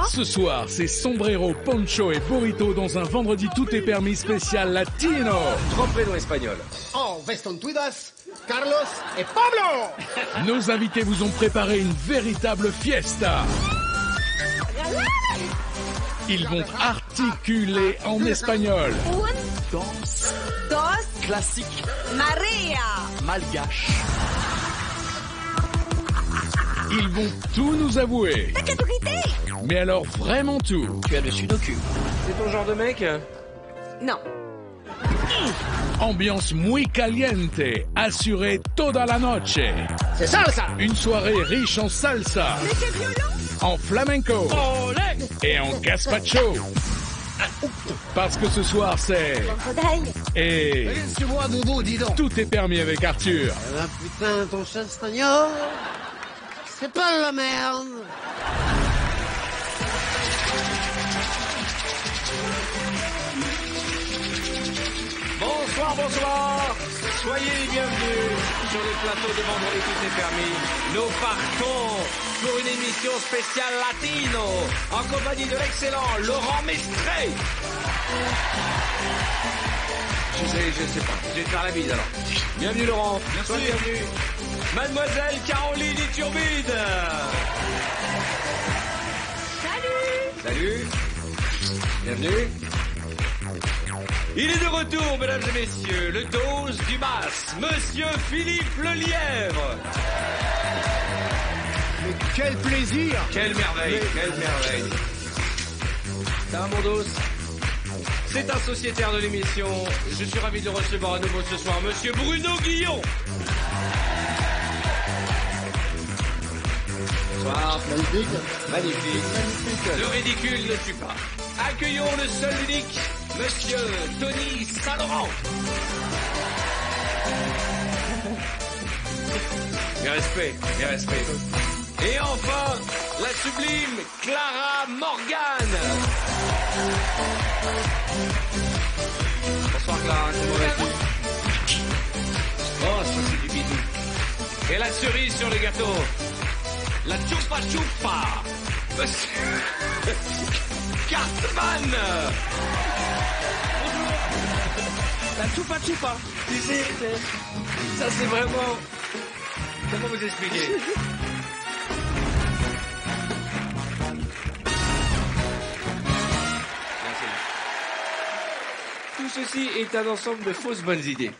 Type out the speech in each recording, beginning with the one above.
Ce soir, c'est sombrero, poncho et burrito dans un vendredi tout est permis spécial latino. 3 prénoms espagnols. Oh, Veston Tuidas, Carlos et Pablo. Nos invités vous ont préparé une véritable fiesta. Ils vont articuler en espagnol. Un, dos, Classique, Maria. malgache. Ils vont tout nous avouer. T'as qu'à tout quitter. Mais alors vraiment tout. Tu as le sudoku. C'est ton genre de mec? Non. Ambiance muy caliente, assurée toda la noche. C'est salsa. Une soirée riche en salsa, Mais c'est violent. en flamenco et en gazpacho. Parce que ce soir c'est... Faudrait. Et Laisse-moi Doudou, dis donc. tout est permis avec Arthur. Eh ben, putain, ton chastagnol, c'est pas la merde. Bonsoir, bonsoir. Soyez les bienvenus sur le plateau de Vendredi Tout est permis. Nous partons pour une émission spéciale latino en compagnie de l'excellent Laurent Mestré. Je sais pas. Je vais te faire la bise alors. Bienvenue Laurent. Merci. Sois bienvenue. Mademoiselle Caroline Iturbide. Salut. Bienvenue. Il est de retour, mesdames et messieurs, le dose du mas, Monsieur Philippe Lelièvre. Mais quel plaisir. Quelle merveille, quelle merveille. Ça va mon dos? C'est un sociétaire de l'émission. Je suis ravi de recevoir à nouveau ce soir Monsieur Bruno Guillon. Bonsoir. Magnifique. Magnifique. Le ridicule ne tue pas. Accueillons le seul unique, Monsieur Tony Saint-Laurent. Mes respects, mes respects. Et enfin, la sublime Clara Morgan. Bonsoir Clara, comment vas-tu? Oh, ça c'est du bidou. Et la cerise sur le gâteau, la chupa chupa. Monsieur Cartman. La chupa chupa. Tu sais, ça c'est vraiment... Comment vous expliquer? Tout ceci est un ensemble de fausses bonnes idées.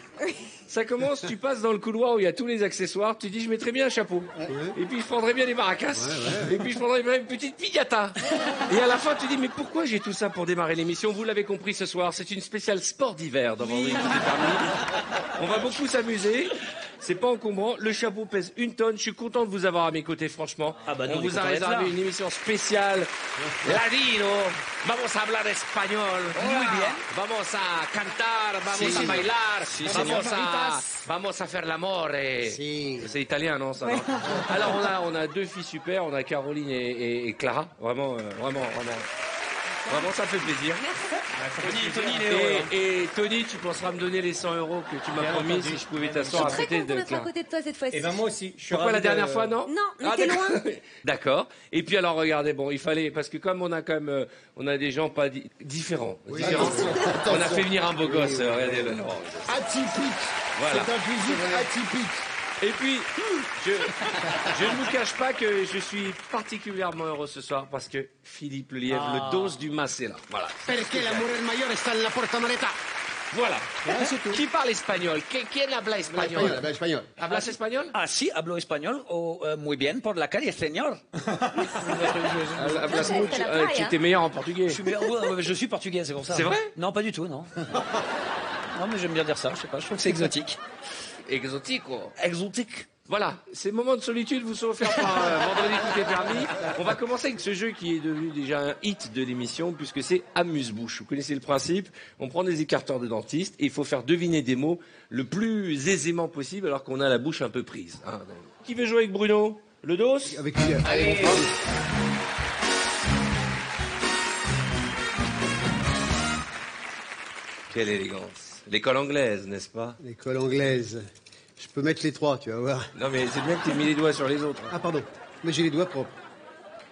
Ça commence, tu passes dans le couloir où il y a tous les accessoires, tu dis je mettrais bien un chapeau. Et puis je prendrais bien des maracas. Et puis je prendrais bien une petite piñata. Et à la fin tu dis mais pourquoi j'ai tout ça pour démarrer l'émission? Vous l'avez compris ce soir, c'est une spéciale sport d'hiver dans Vendredi Tout est permis. On va beaucoup s'amuser. C'est pas encombrant. Le chapeau pèse 1 tonne. Je suis content de vous avoir à mes côtés, franchement. Ah bah nous, on on est vous a content d'être réservé là. une émission spéciale. Latino. Vamos a hablar español. Muy bien. Vamos a cantar. Vamos a bailar. Vamos a faire l'amore. Si. C'est italien, non, ça? Non. Alors on a 2 filles super. On a Caroline et Clara. Vraiment. Vraiment, ça fait plaisir. Tony, Léo. Et Tony, tu penseras me donner les 100 € que tu m'as promis si je pouvais Je suis t'asseoir à très côté contente de d'être à Clara. côté de toi cette fois-ci. Et ben moi aussi. Je suis Pourquoi ravi la dernière de- fois, non? Non, mais t'es d'accord. loin. D'accord. Et puis alors, regardez, bon, il fallait, parce que comme on a quand même, on a des gens pas différents. Différents. On a fait venir un beau gosse, regardez-le. Atypique. Voilà. C'est un physique atypique. Et puis, je ne vous cache pas que je suis particulièrement heureux ce soir parce que Philippe Lelièvre, le dose du mas est là. Voilà. Perché l'amore mayor sta nella portamaleta. Voilà. Qui parle espagnol? Qui habla espagnol? Espagnol. Hablas espagnol? Ah, sí, hablo español muy bien por la calle, señor. Hablas mucho. la playa. Tu étais meilleur en portugais. Je suis portugais, c'est pour ça. C'est vrai? Non, pas du tout, non. Non, mais j'aime bien dire ça, je sais pas, je trouve que c'est exotique. Exotico. Exotique. Voilà, ces moments de solitude vous sont offerts par Vendredi Tout est permis. On va commencer avec ce jeu qui est devenu déjà un hit de l'émission puisque c'est Amuse-Bouche. Vous connaissez le principe, on prend des écarteurs de dentiste et il faut faire deviner des mots le plus aisément possible alors qu'on a la bouche un peu prise. Hein. Qui veut jouer avec Bruno? Le dos? Avec qui? Allez. Quelle élégance. L'école anglaise, n'est-ce pas? L'école anglaise. Je peux mettre les 3, tu vas voir. Non mais c'est bien que tu aies mis les doigts sur les autres. Ah, pardon. Mais j'ai les doigts propres.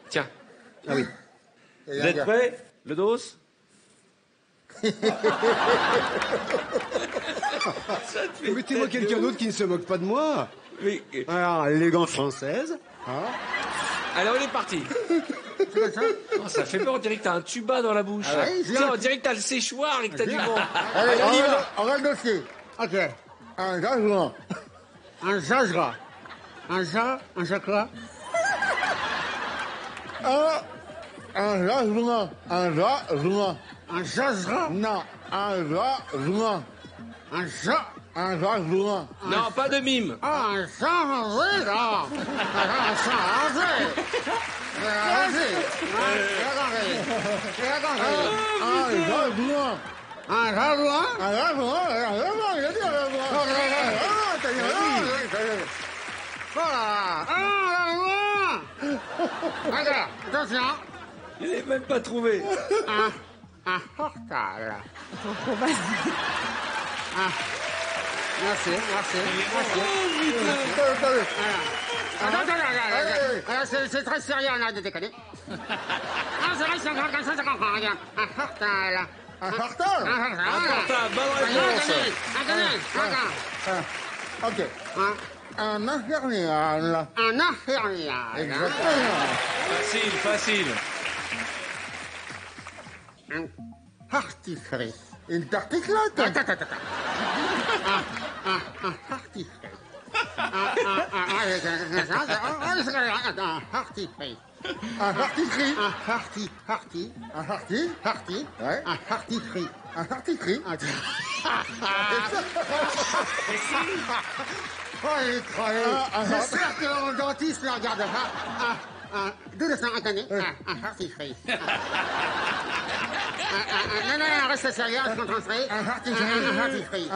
Tiens. Ah oui. Vous êtes prêts? Le dos? Mettez-moi quelqu'un d'autre qui ne se moque pas de moi. Oui. Alors, l'élégance française. Alors, on est parti. Oh, ça fait peur, on dirait que t'as un tuba dans la bouche. Tu sais, on dirait que t'as le séchoir et que t'as du vent. Allez, on y va. on va le dossier. Ok. Un jagera. Un jagera. Un jacquera. Un jagera. Un jagera. Un jagera. Non. Un jagera. Un jagera. Non, pas de mime. Un jagera. Un jagera. Attention. Je l'ai même pas trouvé. Un hortal. Merci. Attends, c'est très sérieux, on a de déconner. C'est vrai, c'est encore comme ça, un hortal. Un hortal? Bonne réponse. Attendez. Ok. Un infernal. Un infernal. Exactement. Facile. Un tartiflette. Une tartiflette? Attends. Un tartiflette. Un hartifri. Ouais. Un hartifri. Oh, il est crevé. J'espère que le dentiste ne regarde pas. D'où le sang attendez. Un hartifri. Non, reste sérieux, je concentrer. Un hartifri.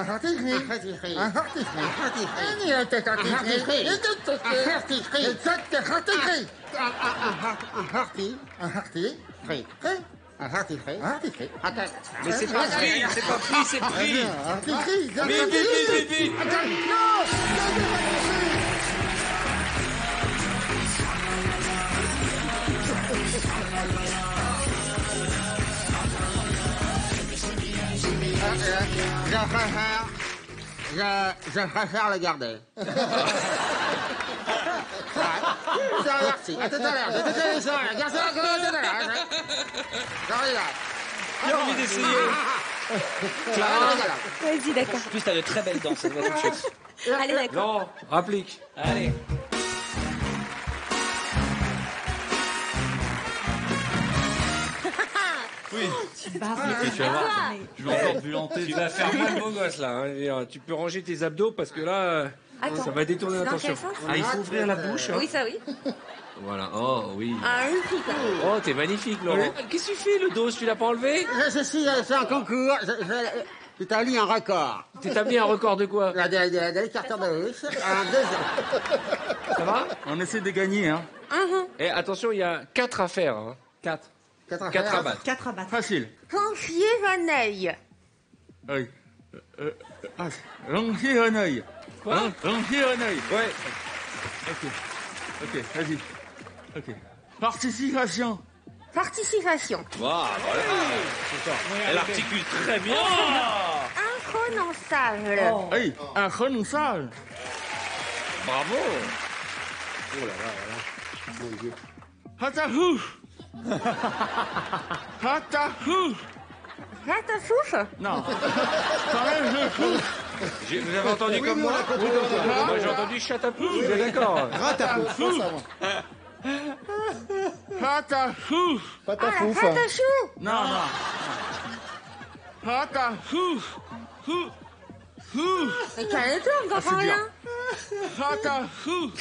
Mais c'est pas pris, c'est pris. Vite. Je préfère le garder. Merci. À tout à l'heure. Garde ça à tout à l'heure. J'arrive. J'ai envie d'essayer. Vas-y, d'accord. En plus, t'as de très belles dents, ça doit être une chose. Allez, d'accord. Non, rapplique. Allez. Tu vas Tu vas voir, je vais encore violenter. Tu vas faire mal beau gosse là. Hein. Tu peux ranger tes abdos parce que là, Attends. ça va détourner Dans l'attention. quel sens Ah, il faut ouvrir la bouche. Hein. Oui, ça oui. Voilà. Oh oui. Un ulti, quoi. Oh, t'es magnifique, Laurent. Qu'est-ce que tu fais, le dos? Tu l'as pas enlevé? Je suis c'est un concours. J'établis un record. T'établis un record de quoi? De l'écarteur de bouche. Un deuxième. Ça va? On essaie de gagner, hein. Et attention, il y a 4 à faire. Hein. 4 à battre. 4 à battre. Facile. Confier un œil. Oui. Ranger un œil. Quoi? Ranger un œil. Ouais. Ok, vas-y. Ok. Participation. Participation. Voilà. Elle articule très bien. Un prononçable. Oui, un renoncage. Bravo. Hatahou. Hatahou. Ratafouf. Non. Quand même, je fous. Vous avez entendu comme moi? Moi, j'ai entendu chatapouf. Vous êtes d'accord? Hatahou. Hatahou. Ratachou. Non. Hatahou. Hou. Hou. Mais calme-toi, on comprend bien. rien. Hatahou.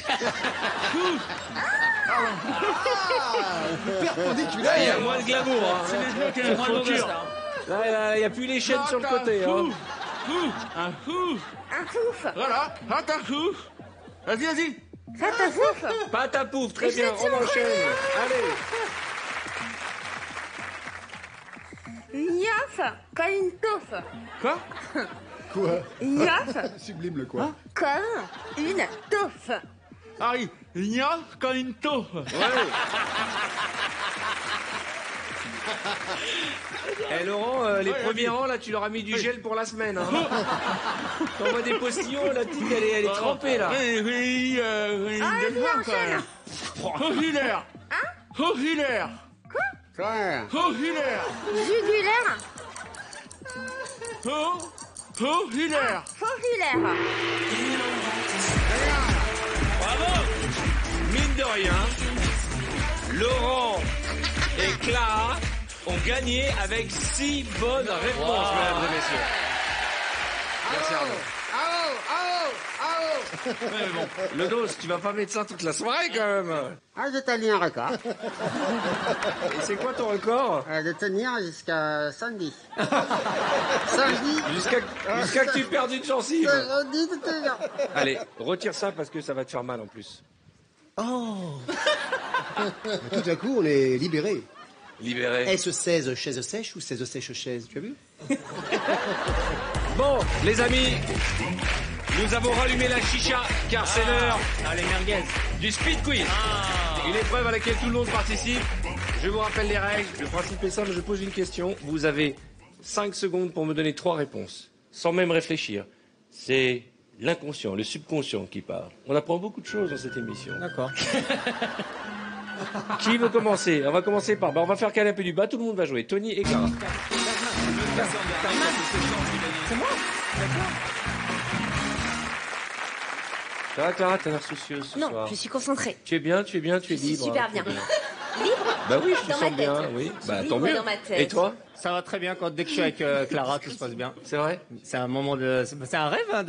Là, il y a moins de glamour. Hein. C'est les gens qui ont une structure. Là, il n'y a plus les chaînes sur le côté. Hein. Un hou. Un fouf. Voilà. Hatahou. Vas-y. Ratafouf. Patapouf, très bien, on enchaîne. Allez. Gnoff comme une touffe. Quoi? Gnoff Sublime le quoi? comme une touffe. Harry, il y a quand une taupe. Eh Laurent, les premiers rangs, là, tu leur as mis du gel pour la semaine. Hein. T'envoies des postillons, la petite, elle est trempée, là. Oui, oui, Allez, quand enchaîne. même. Oh, Hiller. Oh, Hiller. Claire. Oh, Hiller. Jugulaire. Oh, oh, Hiller. Fourrulaire. Bravo. Mine de rien, Laurent et Clara ont gagné avec 6 bonnes réponses, mesdames et messieurs. Merci Arnaud. Le dos, tu vas pas mettre ça toute la soirée quand même. Ah, j'ai tenu un record. Et c'est quoi ton record? De tenir jusqu'à samedi. Samedi. Jusqu'à que tu perdes une gencive. Samedi, de tenir. Allez, retire ça parce que ça va te faire mal en plus. Tout à coup, on est libéré. Libéré. Est-ce 16 chaises sèches ou 16 sèches chaises? Tu as vu? Bon, les amis, nous avons rallumé la chicha car c'est l'heure Allez, merguez. du speed quiz. Une épreuve à laquelle tout le monde participe. Je vous rappelle les règles. Le principe est simple, je pose une question. Vous avez 5 secondes pour me donner 3 réponses, sans même réfléchir. C'est l'inconscient, le subconscient qui parle. On apprend beaucoup de choses dans cette émission. D'accord. Qui veut commencer? On va commencer par... on va faire caler un peu du bas, tout le monde va jouer. Tony et Clara. C'est moi. Ça va Clara, t'as l'air soucieuse ce Non, soir. je suis concentrée. Tu es bien, tu es bien, tu es Je suis libre. super hein, bien. tu es Libre Bah oui, je te dans sens ma bien, tête. oui. Je suis Bah libre tant mieux. dans ma tête. Et toi? Ça va très bien dès que je suis avec Clara, tout se passe bien. C'est vrai? C'est un moment de, c'est un rêve, hein,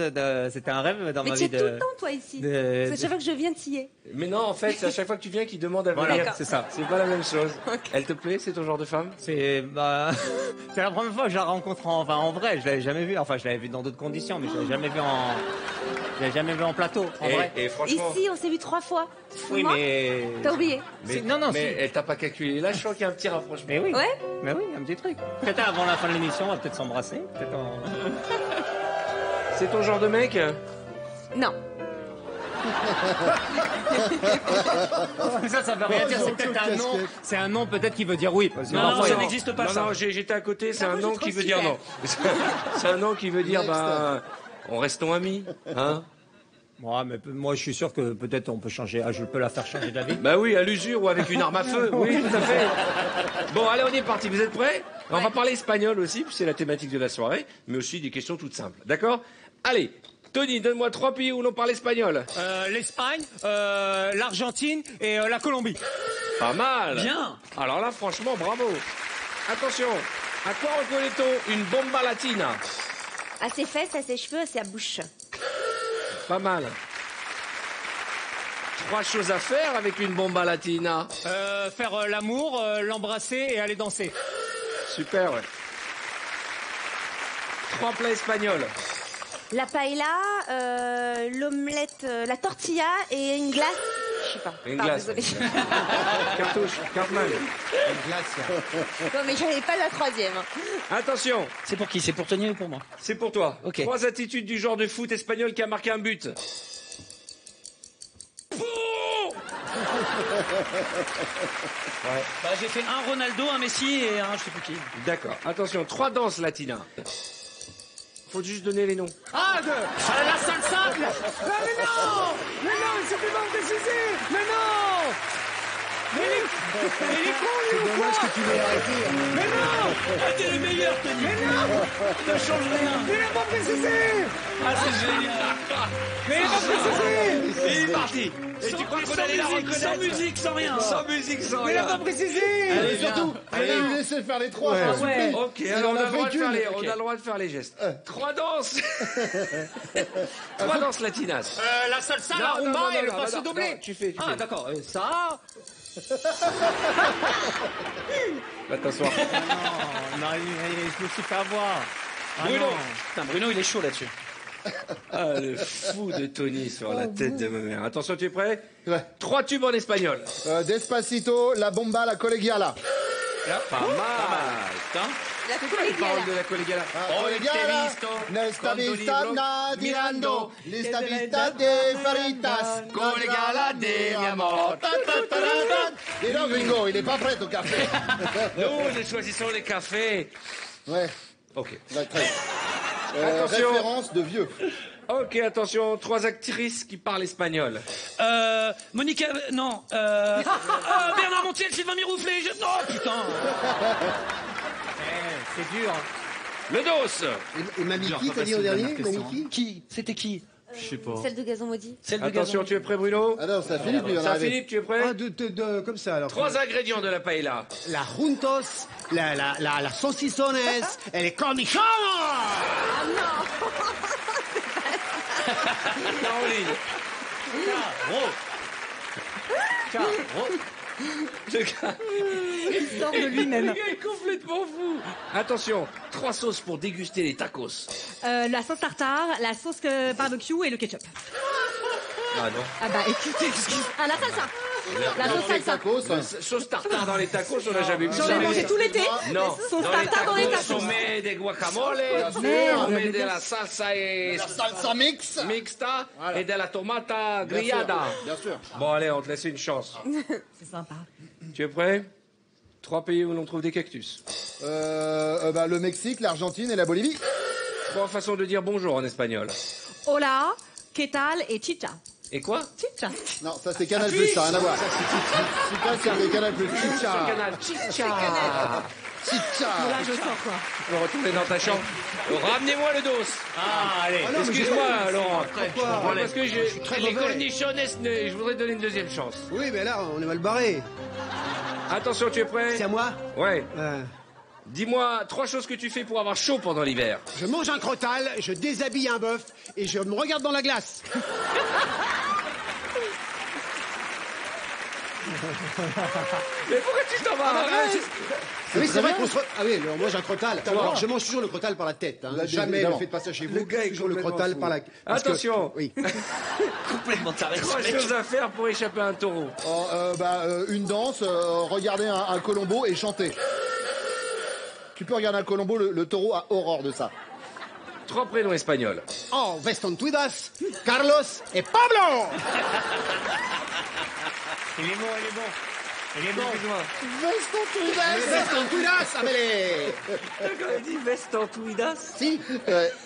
c'était un rêve dans Mais ma tu es vie tout le de. temps, toi, ici. de- C'est chaque fois que je viens de t'y Mais non, en fait, c'est à chaque fois que tu viens qu'il demande à venir. Voilà, c'est ça. C'est pas la même chose. Elle te plaît? C'est ton genre de femme? C'est c'est la première fois que je la rencontre en vrai. Je l'avais jamais vue. Enfin, je l'avais vue dans d'autres conditions, mais je l'avais jamais vu en plateau. En vrai. Et franchement. Ici, on s'est vu 3 fois. Oui, Moi mais. T'as oublié. Non, non, Mais si. elle t'a pas calculé. Là, je sens qu'il y a un petit rapprochement. Mais oui. Ouais. Mais oui, un petit truc. Peut-être avant la fin de l'émission, on va peut-être s'embrasser. Peut-être en... C'est ton genre de mec? Non. Ça veut rien dire. C'est peut-être un nom. C'est un nom peut-être qui veut dire oui. Parce que Non, parfois, non, il y ça a- n'existe pas. Non, non, j'étais à côté. C'est un Moi, nom je qui trouve veut dire stylé. non. C'est un nom qui veut dire, on restons amis, hein? Moi, je suis sûr que peut-être on peut changer. Je peux la faire changer d'avis. Bah oui, à l'usure ou avec une arme à feu. Oui, tout à fait. Bon, allez, on est parti. Vous êtes prêts? On va parler espagnol aussi, puis c'est la thématique de la soirée, mais aussi des questions toutes simples. D'accord? Allez, Tony, donne-moi 3 pays où l'on parle espagnol. L'Espagne, l'Argentine et la Colombie. Pas mal. Bien. Alors là, franchement, bravo. Attention, à quoi reconnaît-on une bomba latina? À ses fesses, à ses cheveux, à sa bouche. Pas mal. 3 choses à faire avec une bomba latina. Faire l'amour, l'embrasser et aller danser. Super, ouais. 3 plats espagnols. La paella, l'omelette, la tortilla et une glace. Je sais pas. Une Pardon, glace. désolée. Cartouche, Cartman. Non, mais j'avais pas la 3e. Attention, C'est pour qui? C'est pour Tony ou pour moi? c'est pour toi. Ok. 3 attitudes du genre de foot espagnol qui a marqué un but. J'ai fait un Ronaldo, un Messi et un je sais plus qui. D'accord. Attention, 3 danses latinas. Faut juste donner les noms. La salsa. Mais non, c'était pas précisé. Mais non. Mais il est con, lui, ou quoi? que tu l'aies arrêté. Mais non. T'es le meilleur, Tony. Mais non. Ne change rien. Mais il a pas précisé. Ah, c'est génial. Mais il a pas précisé. Il est parti. Et tu crois qu'on allait la reconnaître? Sans musique, sans rien. Sans musique, sans Mais il a rien. pas précisé. Allez, surtout, allez lui laisser faire les 3. Ah ouais. Ok, Il alors en on a a le droit fait de faire qu'une. les, on a le droit de faire les gestes. 3 danses. 3 danses latinas. La salsa, Non, la non, rumba non, et le non, passo non, doublé. non, tu fais. Ah, d'accord. Ça. Va t'asseoir. Non, je me suis fait avoir. Ah Bruno. non. Putain, Bruno, il est chaud là-dessus. Ah, le fou de Tony sur la tête de ma mère. Attention, tu es prêt? Ouais. 3 tubes en espagnol. Despacito, la bomba, la colegiala. Pas mal. Putain. La Il parle de colegiala. la collégiala. Colegiala, nesta vista nadirando, lista vista de faritas, Colegiala de mi amor. Et là, Gringo, il est pas prêt au café. Nous choisissons les cafés. Ouais. Ok. D'accord. Attention. Référence de vieux. Ok, attention, 3 actrices qui parlent espagnol. Monica... Non. Bernard Montiel, Sylvain Mirouflé. Non, putain. C'est dur. Le dos. Et Mamiki, t'as dit au dernier Mamiki Qui? C'était qui? Je sais pas. Celle de Gazon Maudit. Celle de Attention, Gazon. tu es prêt, Bruno? Ah non, c'est à Philippe, lui, il va Ça, arriver. Philippe, tu es prêt? Ah, comme ça, alors. 3 ingrédients de la paella. La juntos, la saucissones, et les cornichons. Caroline. Il sort de lui-même. Le gars est complètement fou. Attention, 3 sauces pour déguster les tacos. La sauce tartare, la sauce barbecue et le ketchup. Ah non. Ah bah écoutez, la salsa. La sauce salsa. Tacos. Sauce tartare dans les tacos, on n'a jamais vu J'en ça. ai mangé tout l'été. Non, Sauce dans les tartare dans les tacos, on tacos. met des guacamoles, Merde, on met mais de bien la salsa et La salsa mix. mixta et de la tomata grillada. Bien sûr. Bon, allez, on te laisse une chance. C'est sympa. Tu es prêt? 3 pays où l'on trouve des cactus. Le Mexique, l'Argentine et la Bolivie. 3 façons de dire bonjour en espagnol. Hola, ¿qué tal et chicha? Et quoi? Chicha. Non, ça c'est Canal Plus, ça n'a rien à voir. Chicha, c'est avec Canal Plus. Sur Chicha. Canal Chicha. Chicha. Là, je sors quoi. Tu peux retourner dans ta chambre. Ramenez-moi le dos. Ah, allez. Excuse-moi, Laurent. Pourquoi Parce que très les mauvais. cornichones, je voudrais te donner une deuxième chance. Oui, mais là, on est mal barré. Attention, tu es prêt? C'est à moi Ouais. Euh, Dis-moi 3 choses que tu fais pour avoir chaud pendant l'hiver. Je mange un crottal, je déshabille un bœuf et je me regarde dans la glace. Mais pourquoi tu t'en vas? Arrête. Oui, c'est vrai qu'on se... Ah oui, on mange un crottal. Alors, je mange toujours le crottal par la tête. Hein. Là, Jamais évidemment. ne faites pas ça chez vous. Le gars est toujours le complètement crottal fou. par la... Parce que- Attention. Oui. Complètement taré. 3 choses à faire pour échapper à un taureau. Une danse, regarder un colombo et chanter. Tu peux regarder un colombo, le taureau a horreur de ça. 3 prénoms espagnols. Oh, Vestontuidas, Carlos et Pablo. Il est bon, il est bon. Il est bon. Vestontuidas, amele. Quand dit Vestontuidas. Si.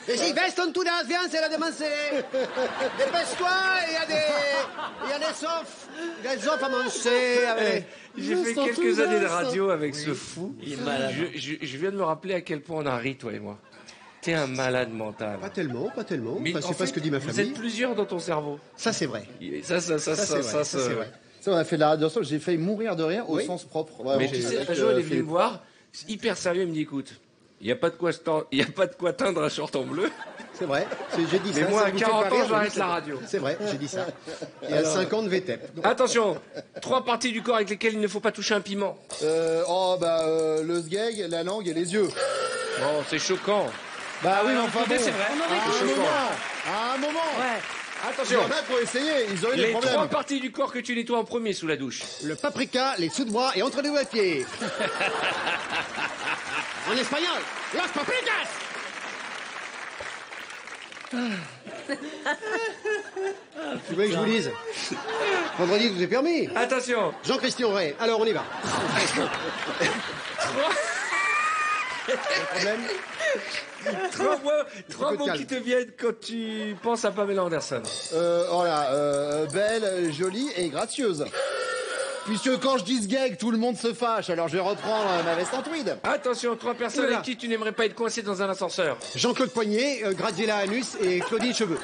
Et si, Vestontuidas, viens, c'est la demancée. Dépêche-toi, il y a des offres à manger. Allez. J'ai fait quelques années de radio avec ce fou. Il est malade. Je viens de me rappeler à quel point on a ri, toi et moi. T'es un malade mental. Pas tellement. Mais Enfin, en c'est pas fait, ce que dit ma Vous famille. êtes plusieurs dans ton cerveau. Ça, c'est vrai. Ça, c'est vrai. c'est vrai. Ça, on a fait de la radio ensemble, j'ai failli mourir de rire au Oui. sens propre. Mais Vraiment. tu sais, Avec, un jour, il est venu Philippe. me voir, c'est hyper sérieux, il me dit, écoute, il n'y a pas de quoi teindre un short en bleu. C'est vrai. J'ai dit Mais ça. moi, ça à vous fait 40 pas ans, rire, j'arrête j'ai dit la ça. radio. C'est vrai, j'ai dit ça. Et à 50 VTEP. Donc, Attention, 3 parties du corps avec lesquelles il ne faut pas toucher un piment. Le sgeg, la langue et les yeux. Bon, c'est choquant. Bah oui, mais enfin bon. C'est vrai. À un moment. Ouais. Attention, Il y en a pour essayer, ils ont eu des les problèmes. 3 parties du corps que tu nettoies en premier sous la douche. le paprika, les sous-de-bras et entre les doigts de pied. En espagnol, los paprikas. Tu veux que je vous lise? Vendredi, je vous ai permis. Attention, Jean-Christian Ray. Alors, on y va. Problème? 3 de mots calme. qui te viennent quand tu penses à Pamela Anderson. Belle, jolie et gracieuse. Puisque quand je dis sgeg, tout le monde se fâche, alors je vais reprendre ma veste en tweed. Attention, 3 personnes Oula. avec qui tu n'aimerais pas être coincé dans un ascenseur. Jean-Claude Poignet, Graziella Anus et Claudine Cheveux.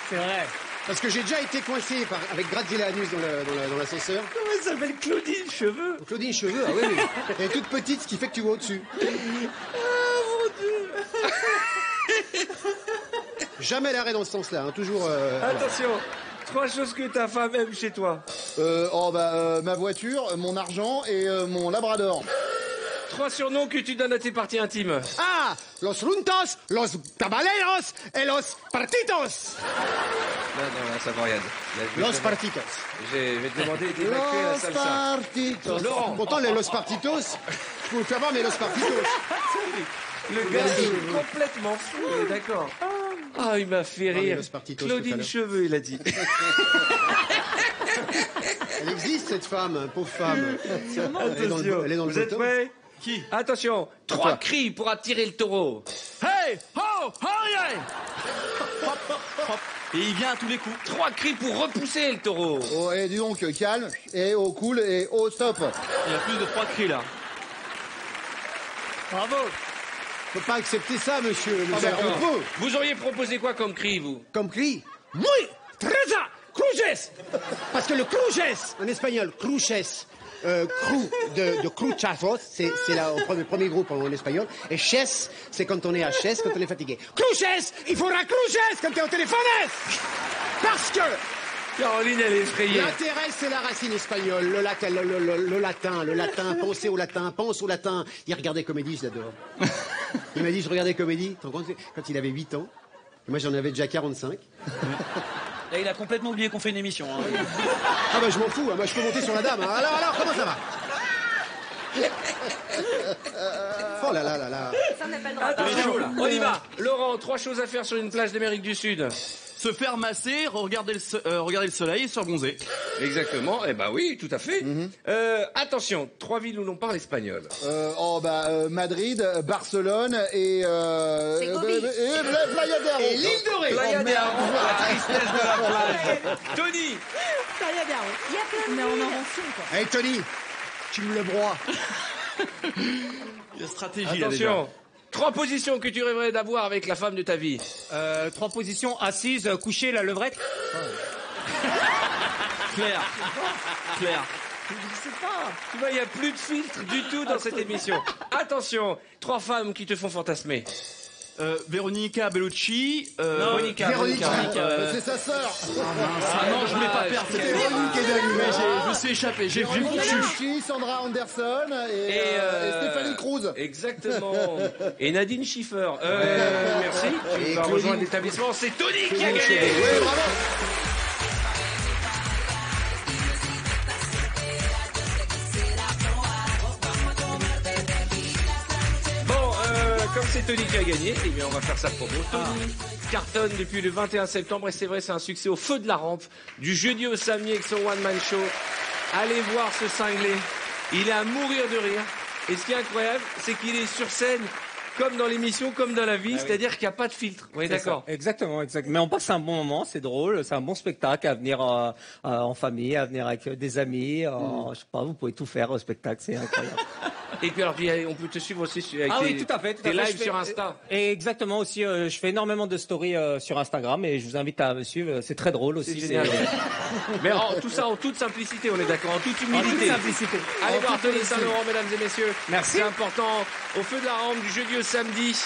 C'est vrai. Parce que j'ai déjà été coincé avec Graziella Anus dans l'ascenseur. Comment elle s'appelle Claudine Cheveux? Claudine Cheveux, ah oui, oui. Elle est toute petite, ce qui fait que tu vois au-dessus. Jamais l'arrêt dans ce sens-là, hein, toujours... Attention, 3 choses que ta femme aime chez toi. Ma voiture, mon argent et mon labrador. 3 surnoms que tu donnes à tes parties intimes. Ah, los runtos, los caballeros et los partitos. Non, ça va rien. Los partitos. Je vais te demander d'évacuer la Los salsa. partitos. Laurent, Pourtant, les los partitos, je peux vous faire voir, mais los partitos. le gars est complètement fou, on est d'accord. Ah, il m'a fait Ah, mais rire. Los Partitos, tout à Claudine l'heure. Cheveux, il a dit. Elle existe, cette femme, pauvre femme. Sûrement. Elle est dans Attention, le vous êtes bottom. prêts? Qui? Attention, 3 cris pour attirer le taureau. Hey! Ho! Hurry! Et il vient à tous les coups. 3 cris pour repousser le taureau. Oh, et dis donc, calme, et oh, cool, et oh, stop. Il y a plus de 3 cris là. Bravo. Faut pas accepter ça, monsieur. Ah ben, on peut. Vous auriez proposé quoi comme cri, vous? Comme cri. Muy, Teresa, Cruces. Parce que le Cruces, En espagnol, cruces. Cru de cruchazos, c'est le premier groupe en espagnol. Et ches, c'est quand on est à ches, quand on est fatigué. Cruces, il faudra Cruces quand t'es au téléphone. Parce que Caroline, elle est effrayée. L'intérêt, c'est la racine espagnole, le latin, pensez au latin, pense au latin. Il regardait comédie, je l'adore. Il m'a dit, je regardais comédie, quand il avait 8 ans. Et moi, j'en avais déjà 45. Là, il a complètement oublié qu'on fait une émission. Hein. Ah bah je m'en fous, moi je peux monter sur la dame. Hein. Alors, comment ça va? Oh là là là là. Ça, on n'a pas le droit. Attention, on y va. Laurent, 3 choses à faire sur une plage d'Amérique du Sud. Se faire masser, regarder le soleil et se rebronzer. Exactement. Eh ben oui, tout à fait. Attention, 3 villes où l'on parle espagnol. Madrid, Barcelone et... Ségovie. Playa del Et l'île de Ré. Playa del Rey, la tristesse de la plage. Tony, Ça y est bien. Il y a plein de Mais on villes. en rend quoi. Hey Tony, tu me le broies. Il y a stratégie là déjà. attention. 3 positions que tu rêverais d'avoir avec la femme de ta vie. 3 positions, assise, couchée, la levrette. Claire. Claire. Tu vois, il n'y a plus de filtre du tout dans cette émission. Attention, 3 femmes qui te font fantasmer. Veronica Bellucci. Monica. C'est sa sœur. Ah non, je voulais pas perdre cette Véronique est dingue. Mais je me suis échappé, j'ai vu mon chuche. Chi, Sandra Anderson et Stéphanie Cruz. Exactement. Et Nadine Schiffer. Merci. Tu vas rejoindre l'établissement. C'est Tony qui a gagné. Ouais, bravo. Bon, comme c'est Tony qui a gagné, eh bien on va faire sa promo. Tony cartonne depuis le 21 septembre et c'est vrai, c'est un succès au feu de la rampe du jeudi au samedi avec son one man show. Allez voir ce cinglé. Il est à mourir de rire. Et ce qui est incroyable, c'est qu'il est sur scène comme dans l'émission, comme dans la vie, c'est-à-dire qu'il n'y a pas de filtre. On est d'accord? Exactement. Mais on passe un bon moment, c'est drôle, c'est un bon spectacle à venir en famille, à venir avec des amis. Je sais pas, vous pouvez tout faire au spectacle, c'est incroyable. Et puis alors, on peut te suivre aussi avec Ah oui, tout à fait. tes lives sur Insta. Et exactement aussi, je fais énormément de stories sur Instagram et je vous invite à me suivre. C'est très drôle aussi. C'est génial. Mais tout ça en toute simplicité, on est d'accord, en toute humilité. En toute simplicité. Allez En voir toute Tony Saint-Laurent, mesdames et messieurs. Merci. C'est important. Au feu de la rampe du jeudi au samedi.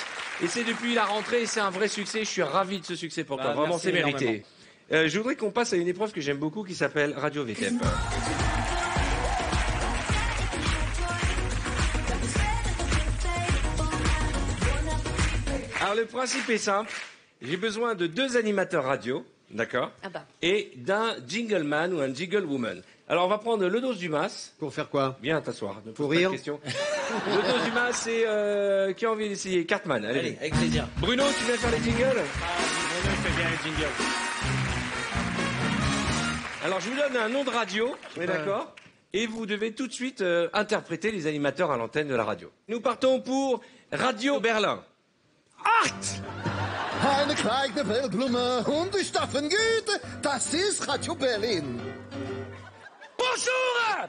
Et c'est depuis la rentrée, c'est un vrai succès. Je suis ravi de ce succès pour toi. Bah, Vraiment, merci c'est mérité. Je voudrais qu'on passe à une épreuve que j'aime beaucoup qui s'appelle Radio VTEP. Alors le principe est simple. J'ai besoin de 2 animateurs radio, d'accord, Ah bah. et d'un jingle man ou un jingle woman. Alors on va prendre le dos du mas. Pour faire quoi? Viens t'asseoir. Ne pose Pour pas de rire. questions. Le dos du mas, c'est qui a envie d'essayer? Cartman. Allez. Allez, avec plaisir. Bruno, tu viens faire les jingles? Alors je vous donne un nom de radio, on est d'accord? Et vous devez tout de suite interpréter les animateurs à l'antenne de la radio. Nous partons pour Radio Berlin. Eine kleine Wildblume und die Staffen Goethe, das ist Radio Berlin. Bonjour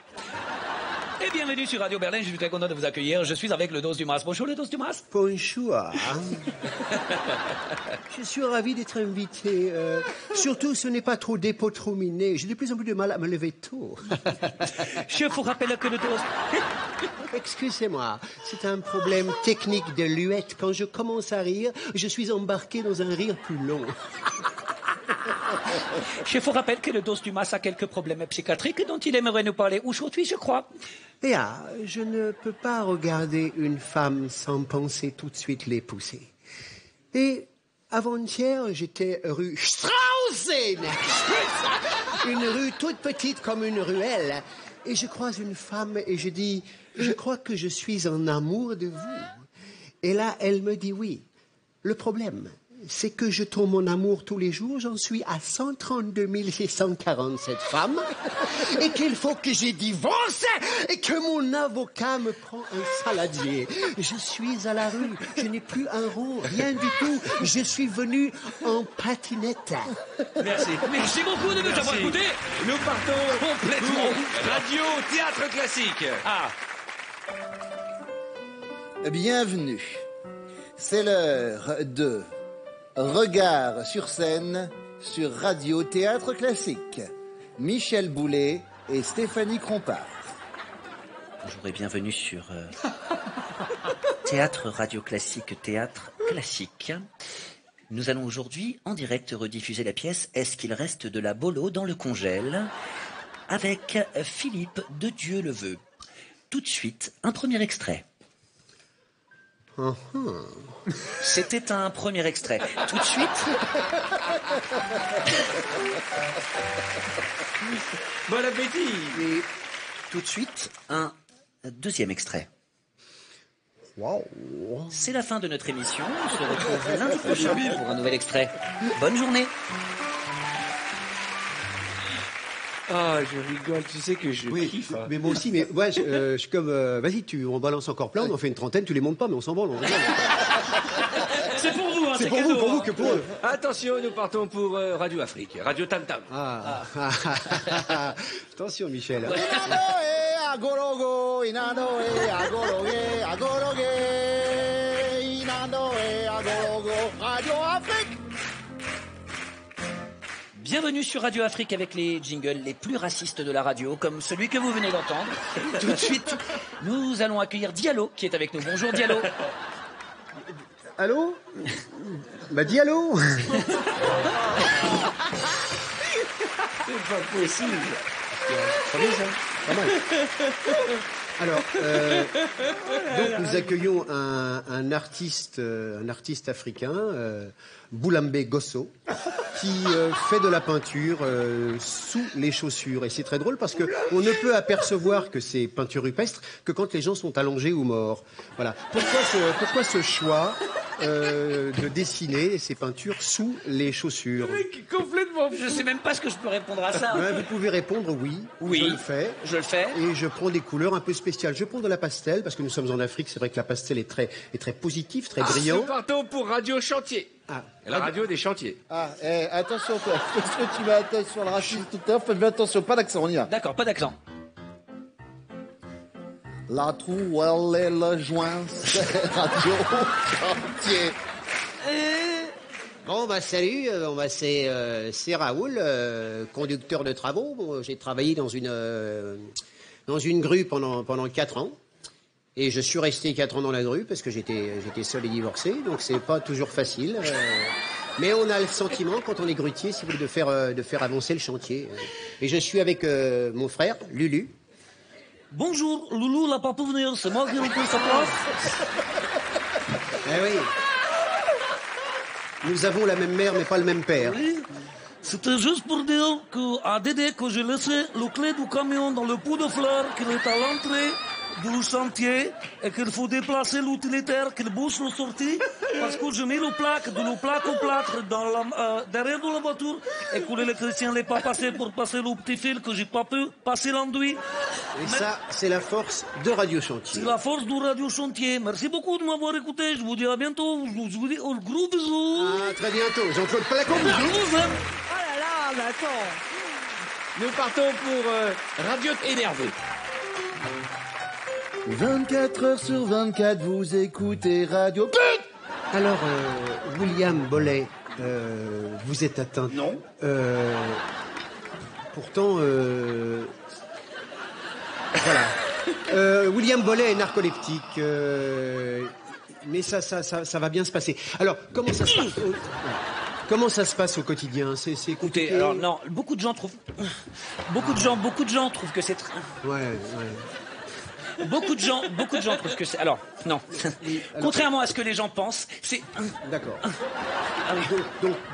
et bienvenue sur Radio Berlin, je suis très content de vous accueillir. Je suis avec le dos du Mas. Bonjour le dos du Mas. Bonjour. Je suis ravi d'être invité. Surtout, ce n'est pas trop dépotrominé. J'ai de plus en plus de mal à me lever tôt. Je vous rappelle que le dos... Excusez-moi, c'est un problème technique de luette. Quand je commence à rire, je suis embarqué dans un rire plus long. Je vous rappelle que le dos du Mas a quelques problèmes psychiatriques dont il aimerait nous parler aujourd'hui, je crois. Léa, je ne peux pas regarder une femme sans penser tout de suite l'épouser. Et avant-hier, j'étais rue Straussen, une rue toute petite comme une ruelle. Et je croise une femme et je dis, je crois que je suis en amour de vous. Et là, elle me dit oui. Le problème, c'est que je tombe mon amour tous les jours. J'en suis à 132 647 femmes. Et qu'il faut que j'ai divorcé et que mon avocat me prend un saladier. Je suis à la rue. Je n'ai plus un rond, rien du tout. Je suis venu en patinette. Merci. Merci beaucoup de nous avoir écoutés. Nous partons complètement. Radio, théâtre classique. Ah. Bienvenue. C'est l'heure de Regard sur scène sur Radio Théâtre Classique. Michel Boulet et Stéphanie Crompard. Bonjour et bienvenue sur Théâtre Radio Classique, Théâtre Classique. Nous allons aujourd'hui en direct rediffuser la pièce Est-ce qu'il reste de la bolo dans le congèle avec Philippe de Dieu le veut. Tout de suite, un premier extrait. C'était un premier extrait. Tout de suite. Bon appétit. Et tout de suite, un deuxième extrait. Wow. C'est la fin de notre émission. On se retrouve lundi prochain pour un nouvel extrait. Bonne journée. Ah, je rigole, tu sais que je kiffe. Hein. Mais moi aussi, mais ouais, je suis comme... vas-y, on balance encore plein, on en fait une trentaine, tu les montes pas, mais on s'en branle. C'est pour vous, hein, c'est pour cadeau, vous que pour eux. Attention, nous partons pour Radio Afrique, Radio Tam Tam. Attention, Michel. Radio Afrique. Bienvenue sur Radio Afrique avec les jingles les plus racistes de la radio, comme celui que vous venez d'entendre. Tout de suite, nous allons accueillir Diallo, qui est avec nous. Bonjour Diallo. Allô? Bah dis allô. C'est pas possible. Très bien ça. Pas mal. Alors, donc nous accueillons un artiste africain, Boulambe Gosso, qui fait de la peinture sous les chaussures. Et c'est très drôle parce que on ne peut apercevoir que ces peintures rupestres que quand les gens sont allongés ou morts. Voilà. Pourquoi ce choix de dessiner ces peintures sous les chaussures? Complètement. Je sais même pas ce que je peux répondre à ça. Vous pouvez répondre oui. Oui. Je le fais. Je le fais. Et je prends des couleurs un peu spéciales. Je prends de la pastel parce que nous sommes en Afrique. C'est vrai que la pastel est très positive, très brillant. Nous partons pour Radio Chantier. La radio des chantiers. Attention, toi. Parce que tu vas attention sur le racisme tout à l'heure. Faites bien attention, pas d'accent, on y va. D'accord, pas d'accent. La trouelle et le joint, c'est Radio Chantier. Bon, bah salut, c'est Raoul, conducteur de travaux. Bon, j'ai travaillé dans une grue pendant 4 ans. Et je suis resté 4 ans dans la grue parce que j'étais seul et divorcé, donc c'est pas toujours facile. Mais on a le sentiment, quand on est grutier, si vous voulez, de faire avancer le chantier. Et je suis avec mon frère, Lulu. Bonjour, Loulou, la pas pu venir, c'est moi qui repris sa place. Eh oui. Nous avons la même mère, mais pas le même père. Oui. C'était juste pour dire à Dédé que j'ai laissé le clé du camion dans le pot de fleurs qu'il est à l'entrée du chantier et qu'il faut déplacer l'utilitaire qu'il bouge le sortie parce que j'ai mis le plaque au plâtre derrière de la voiture et que les chrétiens n'aient pas passé pour passer le petit fil que j'ai pas pu passer l'enduit. Et ça, c'est la force de Radio Chantier. C'est la force du Radio Chantier. Merci beaucoup de m'avoir écouté. Je vous dis à bientôt. Je vous dis un gros bisou. À très bientôt. Jean-Claude Placon, Je vous aime. Oh là là, mais attends. Nous partons pour Radio Énervé. 24 heures sur 24, vous écoutez Radio... Alors, William Bollet, vous êtes atteint? Non. Pourtant, voilà. William Bollet est narcoleptique, mais ça va bien se passer. Alors, comment ça se passe? Comment ça se passe au quotidien? C'est compliqué. Écoutez, alors non, beaucoup de gens trouvent que c'est... Ouais. Beaucoup de gens trouvent que c'est... Alors, non. Contrairement à ce que les gens pensent, c'est... D'accord.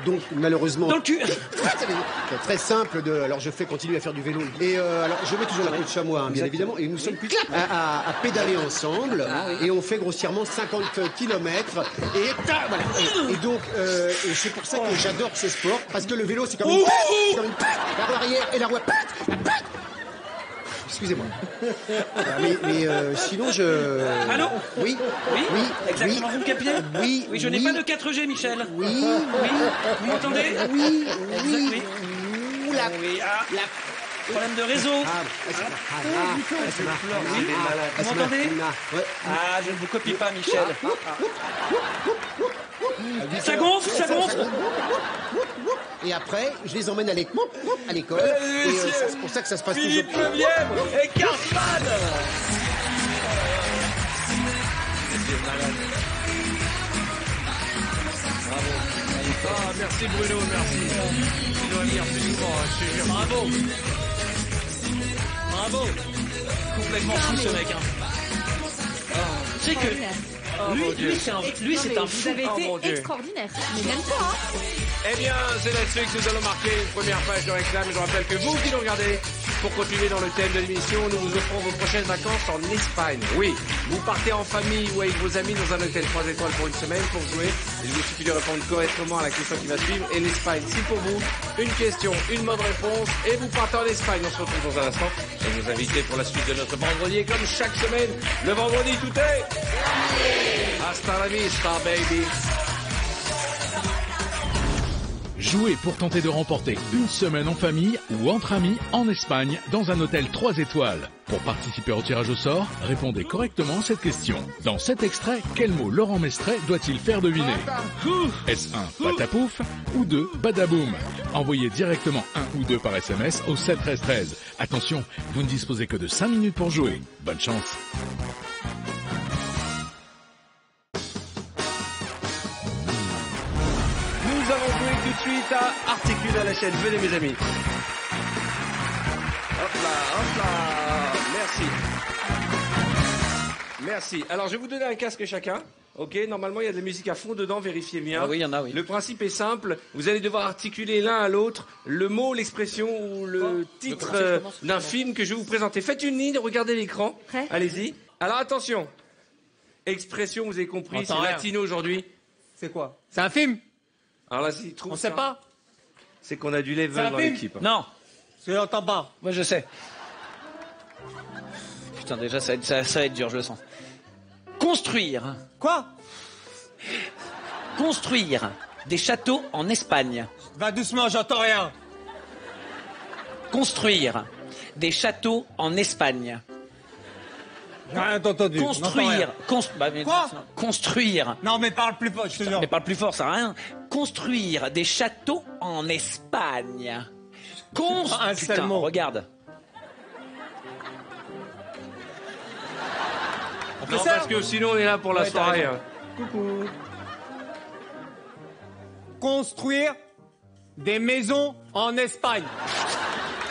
Donc, malheureusement... Dans le cul. C'est très simple de... Alors, je fais continuer à faire du vélo. Et alors, je mets toujours la peau de chamois, hein, bien évidemment. Et nous sommes plus à pédaler ensemble. Et on fait grossièrement 50 km. Et voilà. Et donc, et c'est pour ça que j'adore ce sport. Parce que le vélo, c'est comme une... La roue arrière et la roue... Excusez-moi. Mais sinon, je... Allô? Oui. Exactement, vous me captez? Oui. Je n'ai pas de 4G, Michel. Oui. Vous m'entendez? Oui. Problème de réseau. Vous m'entendez? Ah, je ne vous copie pas, Michel. Ça gonfle. Et après, je les emmène à l'école. Et c'est pour ça que ça se passe toujours. Philippe Leviev et Cartman. Ah, merci Bruno, merci. Tu dois venir plus souvent, je te jure. Bravo. Complètement fou ce mec. C'est que lui c'est un Vous fou. avez Oh, mon été Dieu. extraordinaire. Mais même pas, hein. Eh bien, c'est là-dessus que nous allons marquer une première page de réclame. Je rappelle que vous qui nous regardez, pour continuer dans le thème de l'émission, nous vous offrons vos prochaines vacances en Espagne. Oui, vous partez en famille ou avec vos amis dans un hôtel 3 étoiles pour une semaine pour jouer. Il vous suffit de répondre correctement à la question qui va suivre. Et l'Espagne, c'est pour vous. Une question, une bonne réponse. Et vous partez en Espagne. On se retrouve dans un instant. Et nos invités pour la suite de notre vendredi. Et comme chaque semaine, le vendredi, tout est... Hasta la vista, baby. Jouez pour tenter de remporter une semaine en famille ou entre amis en Espagne dans un hôtel 3 étoiles. Pour participer au tirage au sort, répondez correctement à cette question. Dans cet extrait, quel mot Laurent Mestret doit-il faire deviner? Est-ce 1 patapouf ou 2 badaboum? Envoyez directement 1 ou 2 par SMS au 7 13 13. Attention, vous ne disposez que de 5 minutes pour jouer. Bonne chance. Nous allons jouer tout de suite à Articule à la chaîne. Venez mes amis. Hop là. Merci. Alors je vais vous donner un casque chacun. Ok, normalement il y a de la musique à fond dedans, vérifiez bien. Ah oui, il y en a, oui. Le principe est simple, vous allez devoir articuler l'un à l'autre le mot, l'expression ou le titre d'un film que je vais vous présenter. Faites une ligne, regardez l'écran. Prêt? Allez-y. Alors attention. Expression, vous avez compris, c'est latino aujourd'hui. C'est quoi? C'est un film? Alors là, s'il trouve On sait ça, pas? c'est qu'on a du level C'est un dans film? l'équipe. Non, Je l'entends pas. moi je sais. Putain, déjà ça va être dur, je le sens. Construire Quoi? des châteaux en Espagne. Va doucement, j'entends rien. Construire des châteaux en Espagne. J'ai rien entendu. Quoi? Construire. Non, mais parle plus fort, je te jure. Mais parle plus fort, ça sert à rien. Construire des châteaux en Espagne. Un seul Putain, mot. regarde. Non, parce que sinon on est là pour la Ouais, t'as soirée. raison. Coucou. Construire des maisons en Espagne.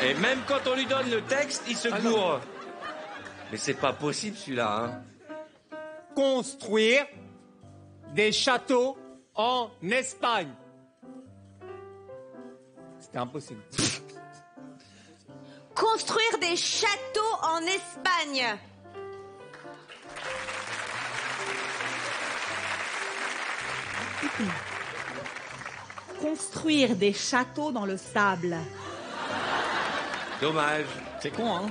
Et même quand on lui donne le texte, il se gourre. Mais c'est pas possible celui-là, hein. Construire des châteaux en Espagne. C'était impossible. Construire des châteaux en Espagne. Construire des châteaux dans le sable. Dommage. C'est con, hein?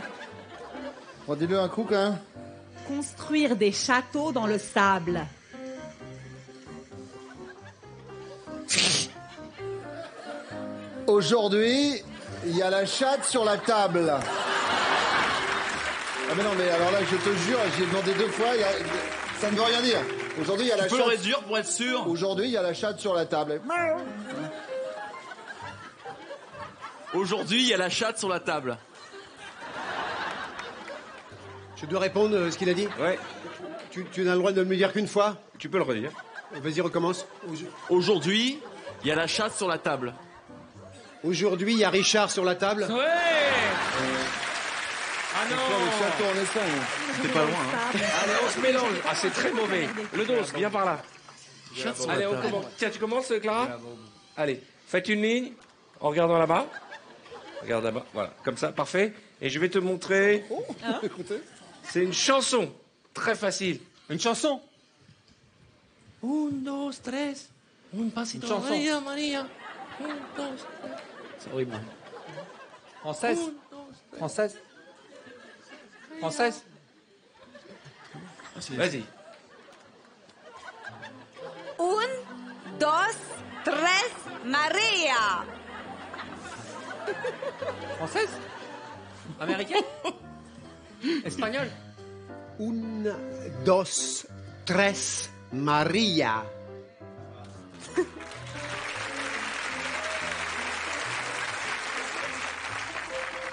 Redis-le un coup quand même. Construire des châteaux dans le sable. Aujourd'hui, il y a la chatte sur la table. Ah mais non, mais alors là, je te jure, j'ai demandé 2 fois, ça ne veut rien dire. Aujourd'hui, il y a la Tu peux chatte... le réduire pour être sûr? Aujourd'hui, il y a la chatte sur la table. Aujourd'hui, il y a la chatte sur la table. Je dois répondre ce qu'il a dit? Ouais, Tu n'as le droit de me le dire qu'une fois? tu peux le redire. Vas-y, recommence. Aujourd'hui, il y a la chatte sur la table. Aujourd'hui, il y a Richard sur la table. Ouais. Ah non. Le château en Espagne. C'était pas loin. Hein. Allez, on se mélange. Ah, c'est très mauvais. Le dos, viens par là. Allez, on commence. Tiens, tu commences, Clara? Allez, faites une ligne en regardant là-bas. Regarde là-bas, voilà, comme ça, parfait. Et je vais te montrer. Écoutez. C'est une chanson, très facile. Une chanson. Un, dos, tres. Un pasito. Une chanson. Maria, Maria. Un, dos, C'est horrible. Française. Française. Française. Vas-y. Un, dos, tres, Maria. Française. Américaine. Espagnole. Un, dos, tres, Maria.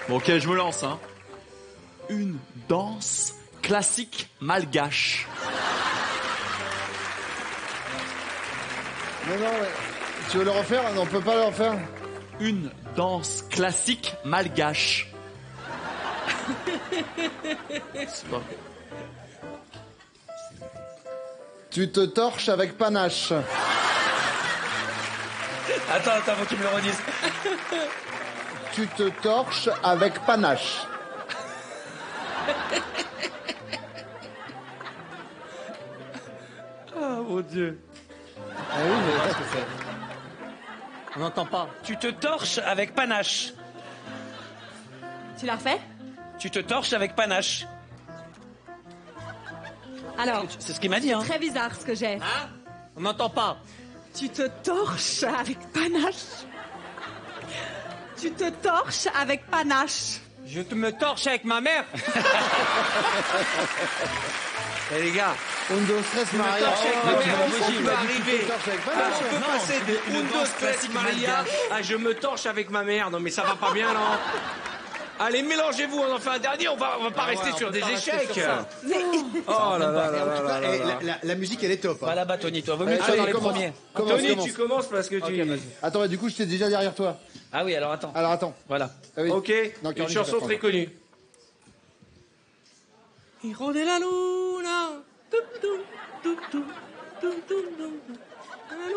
Bon, ok, je me lance. Hein. Une danse classique malgache. Non, mais tu veux le refaire? Non, on peut pas le refaire. Une danse classique malgache. C'est pas... Tu te torches avec panache. Attends, faut que tu me le redises. Tu te torches avec panache. Oh mon Dieu. Ah oui, mais qu'est-ce que c'est? On n'entend pas. Tu te torches avec panache. Tu la refais? Tu te torches avec panache. Alors, C'est ce qu'il m'a dit, hein. très bizarre ce que j'ai. On n'entend pas. Tu te torches avec panache. Tu te torches avec panache. Je me torche avec ma mère. Eh les gars, Un, dos, tres, Maria. torche avec ma Oh, mère, non, on mais peut tu t'as dit que tu arriver. te torches avec Ah, panache. on peut passer de une un, dos, danse tres, classique Maria malgache. à je me torche avec ma mère. Non mais ça va pas bien, non? Allez, mélangez-vous, on en fait un dernier, on va pas rester sur des échecs. Oh là là là là là là Eh, là. la musique, elle est top. hein. Voilà, bah, Tony, toi, vaut mieux que tu Allez, sois dans les commence. premiers. Tony, tu commences parce que tu... Attends, mais du coup, j'étais déjà derrière toi. Ah oui, alors attends. Alors, attends. Voilà. Ah oui. Ok, Non, une Caroline, chanson je vais très connue. Hijo de la luna. Tum, tum, tum, tum, tum, tum, tum, la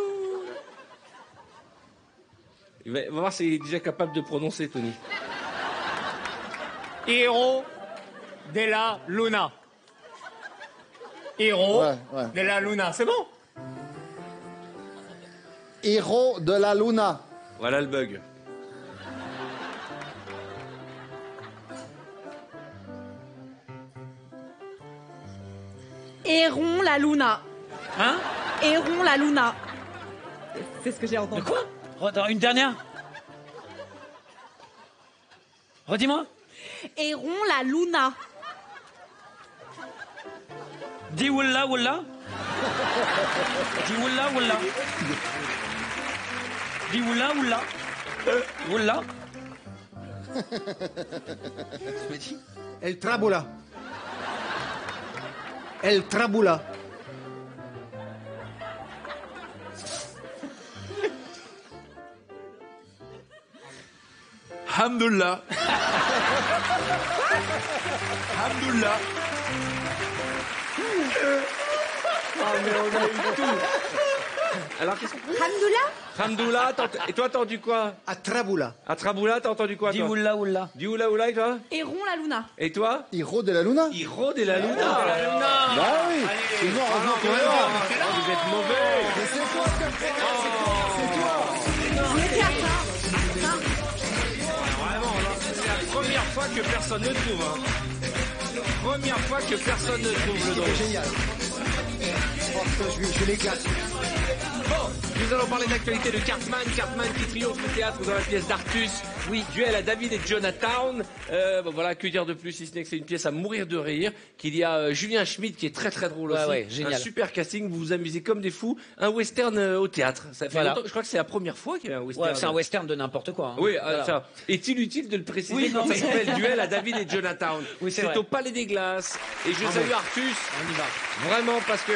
luna. On va voir s'il est déjà capable de prononcer, Tony. Héros de la Luna. Héros Ouais. de la Luna. C'est bon? Héros de la Luna. Voilà le bug. Héron la Luna. Hein? Héron la Luna. C'est ce que j'ai De entendu. quoi? Attends, une dernière? Redis-moi. Héron la Luna. Dis Walla Walla. Dis Walla Walla. Dis Walla Walla. Walla. Tu m'as dit? El Trabula. El Trabula. Hamdullah. Hamdullah. Alors, qu'est-ce que... Hamdoullah? Hamdoullah, et toi, t'as entendu quoi? A Trabula. À Traboula, t'as entendu quoi, Dis toi? Walla Walla. Dis oula oula, et toi? Héron la Luna. Et toi? Héros de la Luna. Hiro de la Luna. Bah oui. C'est bon, heureusement qu'on est là. Vous êtes mauvais. Mais c'est toi ce que c'est toi. Vraiment, c'est la première fois que personne ne trouve. Hein. Première fois que personne ne trouve le don. Génial. Oh, putain, je l'éclate. Bon, nous allons parler d'actualité de Cartman. Cartman qui triomphe au théâtre dans la pièce d'Artus. Oui, duel à David et Jonathan. Bon, voilà, que dire de plus si ce n'est que c'est une pièce à mourir de rire. Qu'il y a Julien Schmidt qui est très très drôle Ouais, aussi. ouais, génial. Un super casting, vous vous amusez comme des fous. Un western au théâtre. Ça fait Voilà. longtemps, je crois que c'est la première fois qu'il y a un western. Ouais, c'est un western de n'importe quoi. Hein. Oui, Voilà. ça. Est-il utile de le préciser Oui, quand non, ça mais- s'appelle Duel à David et Jonathan? Oui, c'est c'est vrai. au Palais des Glaces. Et je salue Artus. On y va. Vraiment parce que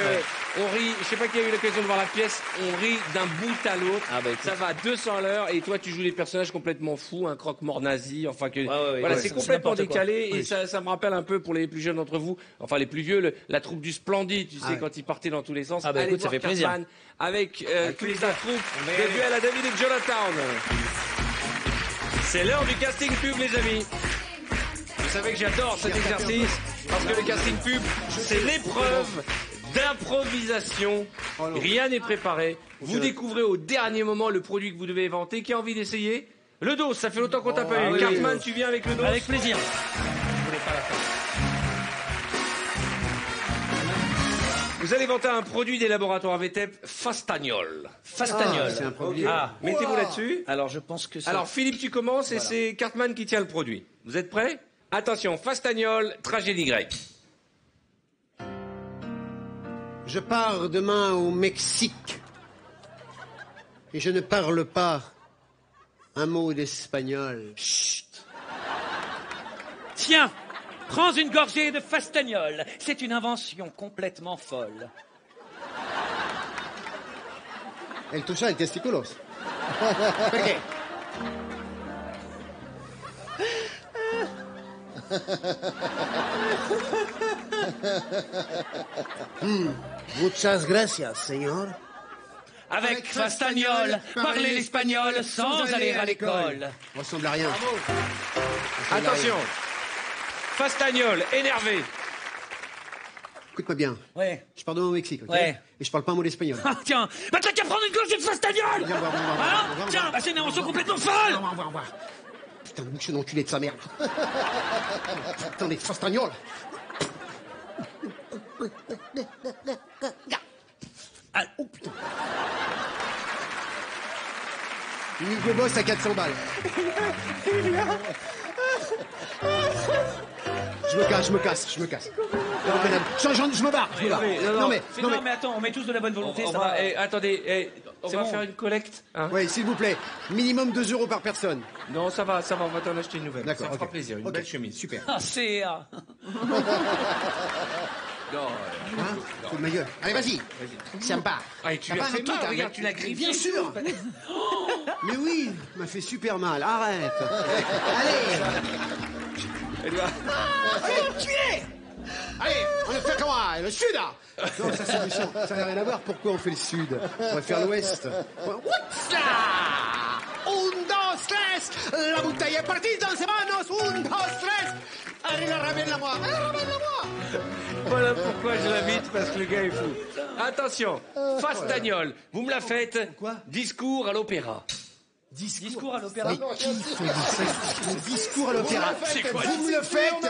on rit. Je sais pas qui a eu l'occasion de voir la pièce. On rit d'un bout à l'autre. Ah bah, écoute. Ça va à 200 à l'heure et toi tu joues des personnages complètement fous, un croque-mort nazi, enfin que ouais, voilà, ouais, c'est c'est complètement n'importe quoi. décalé et Oui. ça me rappelle un peu pour les plus jeunes d'entre vous, enfin les plus vieux, la troupe du Splendide, tu sais, ouais. quand ils partaient dans tous les sens. Ah bah, Allez écoute, ça voir fait plaisir. Cartman avec toute la troupe va y de aller. duel à David et Jonathan. C'est l'heure du casting pub, les amis. Vous savez que j'adore cet exercice parce que le casting pub, c'est l'épreuve d'improvisation. Rien n'est préparé. Vous découvrez au dernier moment le produit que vous devez inventer. Qui a envie d'essayer? Le dos, ça fait longtemps qu'on t'a pas eu. oui, Cartman, oui. tu viens avec le dos? Avec plaisir. Vous allez inventer un produit des laboratoires VTEP Fastagnol. Fastagnol. c'est un produit. Ah, Mettez-vous là-dessus. alors je pense que ça... Alors Philippe, tu commences et c'est Cartman qui tient le produit. Vous êtes prêts? Attention, Fastagnol, tragédie grecque. Je pars demain au Mexique. Et je ne parle pas un mot d'espagnol. Chut. Tiens, prends une gorgée de Fastagnol. C'est une invention complètement folle. El tuya el testículos. ¿Por qué? Muchas gracias, señor. Avec Fastagnol, parler l'espagnol sans aller à l'école. Ressemble à rien. Attention, Fastagnol, énervé. Écoute-moi bien. Ouais. Je pars demain au Mexique, ok? Ouais. Et je parle pas un mot d'espagnol. Ah, tiens, bah t'as qu'à prendre une gorgée de Fastagnol. Viens voir, viens voir, Hein viens voir. Tiens, bah c'est une invention complètement folle. On va voir. Putain, bouche d'enculé de sa mère. Putain, les fastagnols. Ah, oh putain. Une Hugo Boss à 400 balles. Je me casse. Je me barre. Non mais, attends, on met tous de la bonne volonté, On ça va, va. attendez, on C'est va bon. faire une collecte. Hein. ouais, s'il vous plaît, minimum 2 € par personne. Non, ça va, on va t'en acheter une nouvelle. D'accord, Ça me fera ok. plaisir, une Ok, belle chemise. Super. Ah, c'est... Non, Hein? Fous de ma gueule. Allez, vas-y. Sympa. Ah, et tu T'as lui as pas fait un truc mal, à- regarde, tu l'as grillé. Bien sûr. Mais oui, m'a fait super mal. Arrête. Allez. Allez, on le fait comment? Le sud, là. Non, ça c'est méchant. Ça n'a rien à voir. Pourquoi on fait le sud? On va faire l'ouest. What's là? Un, dos, tres. La bouteille est partie dans ses manos. Un, dos, tres. Allez, ramène-la-moi. Voilà pourquoi je l'invite, parce que le gars est fou. Attention, Fastagnol, vous me la faites. Quoi? Discours à l'opéra. Discours à l'opéra. Mais qui fait le discours à l'opéra? C'est quoi, Vous me le faites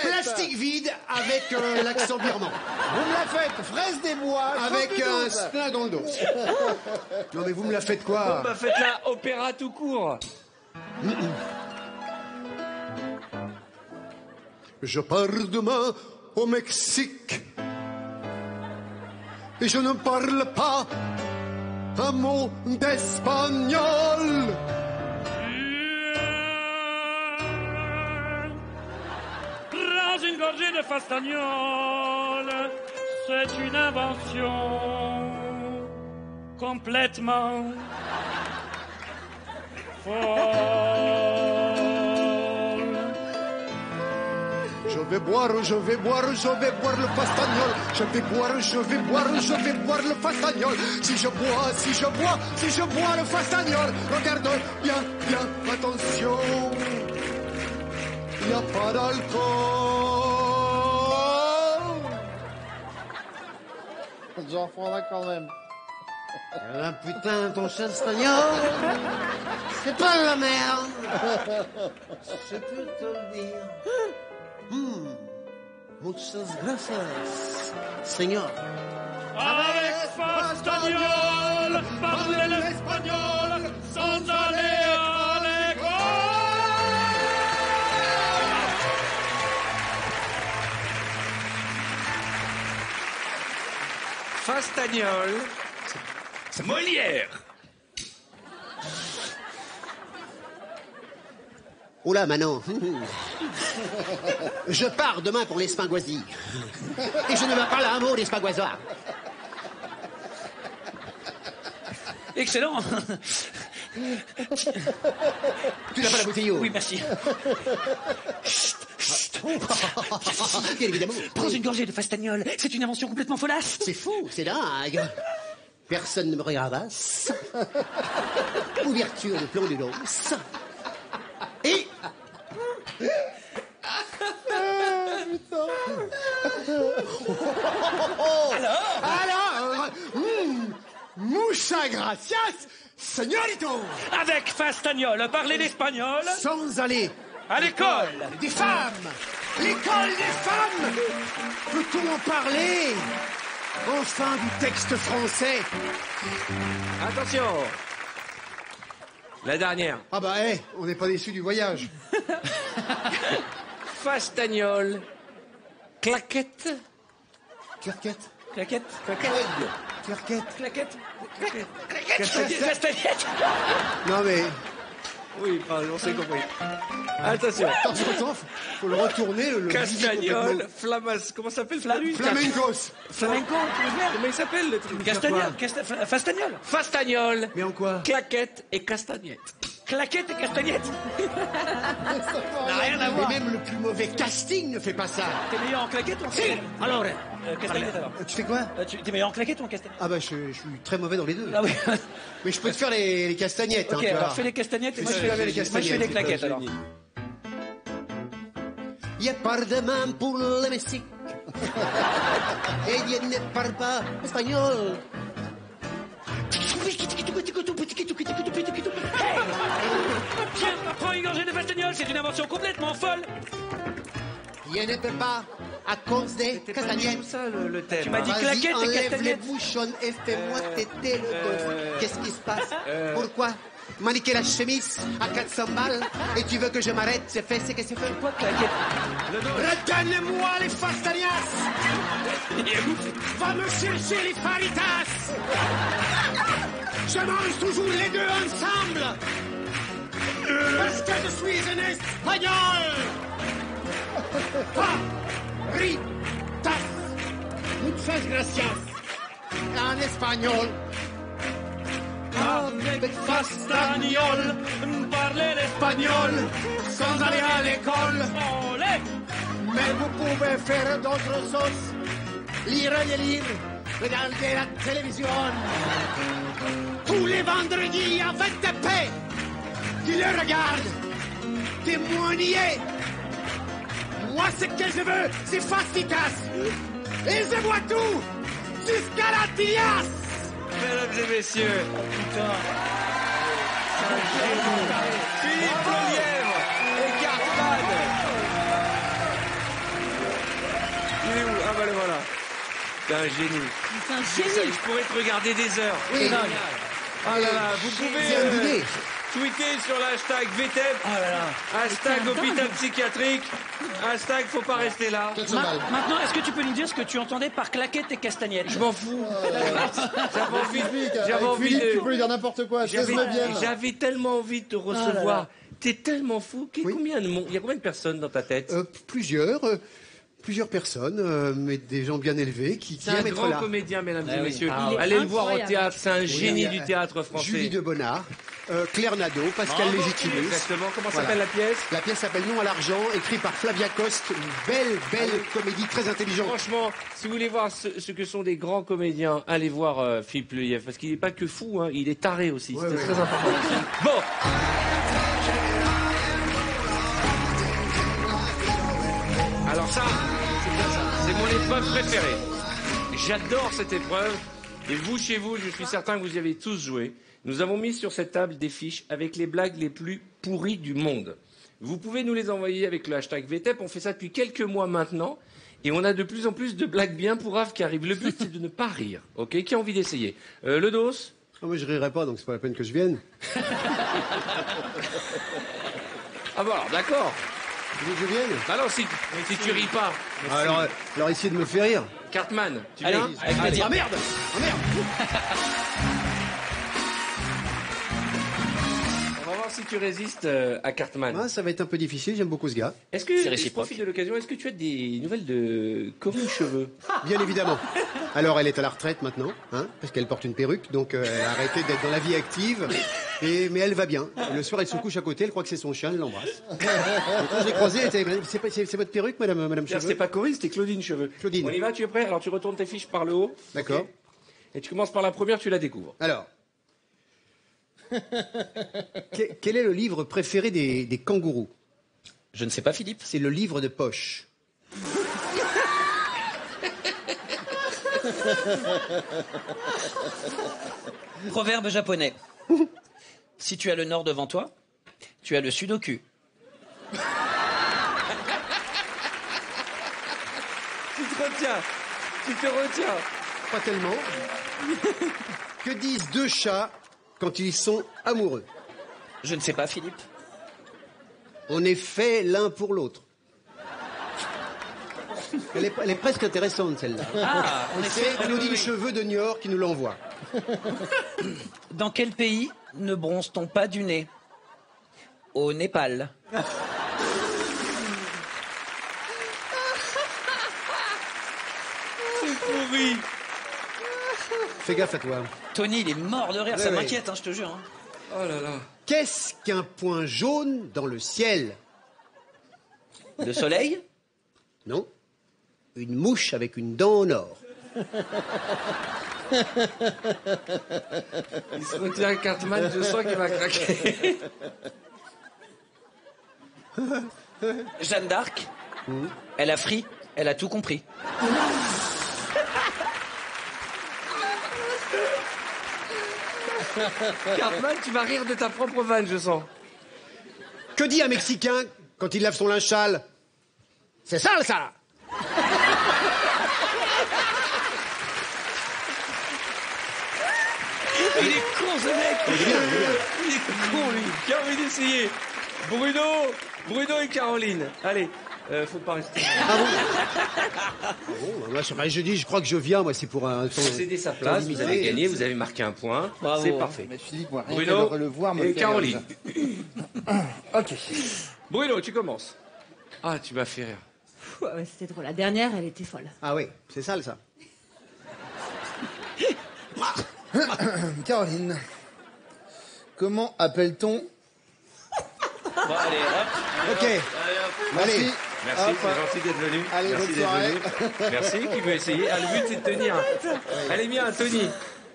plastique vide avec l'accent birman. Vous me la faites, fraise des bois, Avec chauffe un douce. spleen dans le dos. Non mais vous me la faites quoi? Bah faites-la opéra tout court. Je pars demain au Mexique et je ne parle pas un mot d'espagnol. Prends une gorgée de Fastagnol. C'est une invention complètement folle. Je vais boire le fastagnol. Je vais boire le fastagnol. Si je bois le fastagnol. Regarde bien, attention. Il n'y a pas d'alcool. J'en prendrai quand même. Ah putain, ton fastagnol, c'est pas la merde. Je peux te le dire. Muchas gracias, señor. Avec Fastagnol, parler l'espagnol sans aller à l'école. Fastagnol, Molière. Oh là, Manon. Je pars demain pour l'Espingoisie. Et je ne vais pas parler un mot d'espagoisois. Excellent. Tu n'as pas la bouteille Oui, merci. Bien évidemment. Prends une gorgée de Fastagnol. C'est une invention complètement folasse. C'est fou, c'est dingue. Personne ne me regardasse. Ouverture de plan de danse. Et... Alors, muchas gracias, señorito. Avec Fastagnol, parler l'espagnol. Sans aller À l'école. des femmes. L'école des femmes. Peut-on en parler? Enfin du texte français. Attention. La dernière. Ah bah, on n'est pas déçus du voyage. Fastagnol. Claquette. Claquette. Claquette. Claquette. Claquette. Castagnette. Non mais... Oui, pardon, on s'est compris. Attention. Attends, faut le retourner. Le Castagnol, flamas... Comment ça s'appelle Flamencos. Flamenco, tu veux dire? Comment il s'appelle le truc? Castagnol. Fastagnol. Fastagnol. Mais en quoi? Claquette et castagnette. Claquette et castagnette. N'a rien à voir. Et même le plus mauvais casting ne fait pas ça. T'es meilleur en claquette ou en castagnette? Alors, Castagnette alors. tu fais quoi? T'es meilleur en claquette ou en castagnette? Ah bah je suis très mauvais dans les deux. Ah oui. Mais je peux te faire les castagnettes. Ok, hein, tu alors vois. fais les castagnettes et moi je Fais fais les castagnettes. moi, je fais les claquettes alors. Y a pas de main pour le Mexique. Et il ne parle pas espagnol. Tiens, prends une gorgée de Fastagnol, c'est une invention complètement folle. Il ne peut pas à cause des castagnettes. ça le thème. Tu m'as dit Vas-y, claquette et enlève les castagnette. bouchons et fais-moi téter le golf. Qu'est-ce qui se passe? Pourquoi? Maniquer la chemise à 400 balles et tu veux que je m'arrête? C'est fait, c'est que c'est fait. Quoi, claquette? Redonne-moi les fastanias. Va me chercher les faritas. Je mange toujours les deux ensemble. Parce que je suis un espagnol. Faritas. Muchas gracias. En espagnol. Avec Fastagnol, parler l'espagnol. Sans aller à l'école. Olé. Mais vous pouvez faire d'autres choses. Lire des livres, regarder la télévision. Tous les vendredis avec des paix. Tu le regardes. Témoigner. Moi, ce que je veux, c'est fastitas. Et je vois tout. Jusqu'à la tilias. Mesdames et messieurs. Putain. Philippe Lelièvre et Cartman. Il est où? Ah bah le voilà. T'es un génie. C'est un C'est ça, génie. je pourrais te regarder des heures. Oui. Ah là là, vous C'est pouvez un idée. tweeter sur l'hashtag VTEP, Oh là là. hashtag C'est un hôpital dingue. psychiatrique, hashtag faut pas rester là. Maintenant, est-ce que tu peux nous dire ce que tu entendais par claquette et castagnette? Je m'en fous. J'avais envie, j'avais Avec envie Philippe, tu peux de... lui dire n'importe quoi. J'avais 16 neuvième. j'avais tellement envie de te recevoir. T'es tellement fou. Combien de monde? Il y a combien de personnes dans ta tête? Plusieurs personnes, mais des gens bien élevés qui C'est un aiment être grand là. comédien, mesdames Ah et oui. messieurs. Ah, Allez le voir au incroyable. théâtre. C'est un génie il y a du théâtre français. Julie de Bonnard, Claire Nadeau, Pascal Bravo. Légitimus. Exactement. Comment Voilà. s'appelle la pièce? La pièce s'appelle Non à l'argent, écrite par Flavia Coste. Une belle comédie très intelligente. Franchement, si vous voulez voir ce que sont des grands comédiens, allez voir Philippe Lelièvre, parce qu'il n'est pas que fou, hein, il est taré aussi. Ouais, C'était ouais. très important. Bon. Alors ça, c'est mon épreuve préférée. J'adore cette épreuve. Et vous, chez vous, je suis certain que vous y avez tous joué. Nous avons mis sur cette table des fiches avec les blagues les plus pourries du monde. Vous pouvez nous les envoyer avec le hashtag VTEP. On fait ça depuis quelques mois maintenant. Et on a de plus en plus de blagues bien pourraves qui arrivent. Le but, c'est de ne pas rire. OK? Qui a envie d'essayer? Le dos? Ah, moi, je rirai pas, donc c'est pas la peine que je vienne. Ah bon, alors, d'accord. Tu veux que je vienne? Bah non, si tu ris pas. Alors essayez de me faire rire. Cartman, tu Allez, viens? avec plaisir. Ah merde! Ah merde! On va voir voir si tu résistes à Cartman. Ah, ça va être un peu difficile, j'aime beaucoup ce gars. Est-ce que, je profite de l'occasion, est-ce que tu as des nouvelles de Corinne Cheveux? Bien évidemment. Alors, elle est à la retraite maintenant, hein, parce qu'elle porte une perruque, donc elle a arrêté d'être dans la vie active. Mais elle va bien. Le soir, elle se couche à côté, elle croit que c'est son chien, elle l'embrasse. Quand je l'ai croisée, c'est votre perruque, madame Cheveux? C'était pas Corinne, c'était Claudine Cheveux. Claudine. On y va, tu es prêt? Alors tu retournes tes fiches par le haut. D'accord. Ok. Et tu commences par la première, tu la découvres. Alors. Quel est le livre préféré des kangourous? Je ne sais pas, Philippe. C'est le livre de poche. Proverbe japonais. Si tu as le nord devant toi, tu as le sud au cul. Tu te retiens. Tu te retiens. Pas tellement. Que disent deux chats quand ils sont amoureux? Je ne sais pas, Philippe. On est fait l'un pour l'autre. Elle est presque intéressante, celle-là. Ah, on est C'est fait... Claudine Cheveux de New York qui nous l'envoie. Dans quel pays ne bronze-t-on pas du nez? Au Népal. C'est pourri. Fais gaffe à toi. Tony, il est mort de rire, Ouais, ça ouais. m'inquiète, hein, je te jure. Hein. Oh là là. Qu'est-ce qu'un point jaune dans le ciel? Le soleil? Non. Une mouche avec une dent en or. Il se retient Cartman, je sens qu'il va craquer. Jeanne d'Arc? Elle a fri, elle a tout compris. Cartman, tu vas rire de ta propre vanne, je sens. Que dit un Mexicain quand il lave son linge sale? C'est sale, ça! Il est con, ce mec. Il est con, lui. Qui a envie d'essayer? Bruno et Caroline. Allez, faut pas rester. Bon, moi, je crois que je viens, moi, c'est pour un... Vous cédez sa place, vous avez gagné, vous avez marqué un point. Bravo. C'est parfait. Mais Philippe, moi, rien Bruno que de le voir me et fait Caroline. Ok. Bruno, tu commences. Ah, tu m'as fait rire. Ouais, c'était drôle. La dernière, elle était folle. Ah oui, c'est sale, ça. Caroline, comment appelle-t-on... Bon, allez, hop. Ok. Merci. Merci, Hop. c'est gentil d'être venu. Allez, Merci bonne d'être soirée. venu. Merci, qui veut essayer. Ah, le but, c'est de tenir. Allez bien, Tony.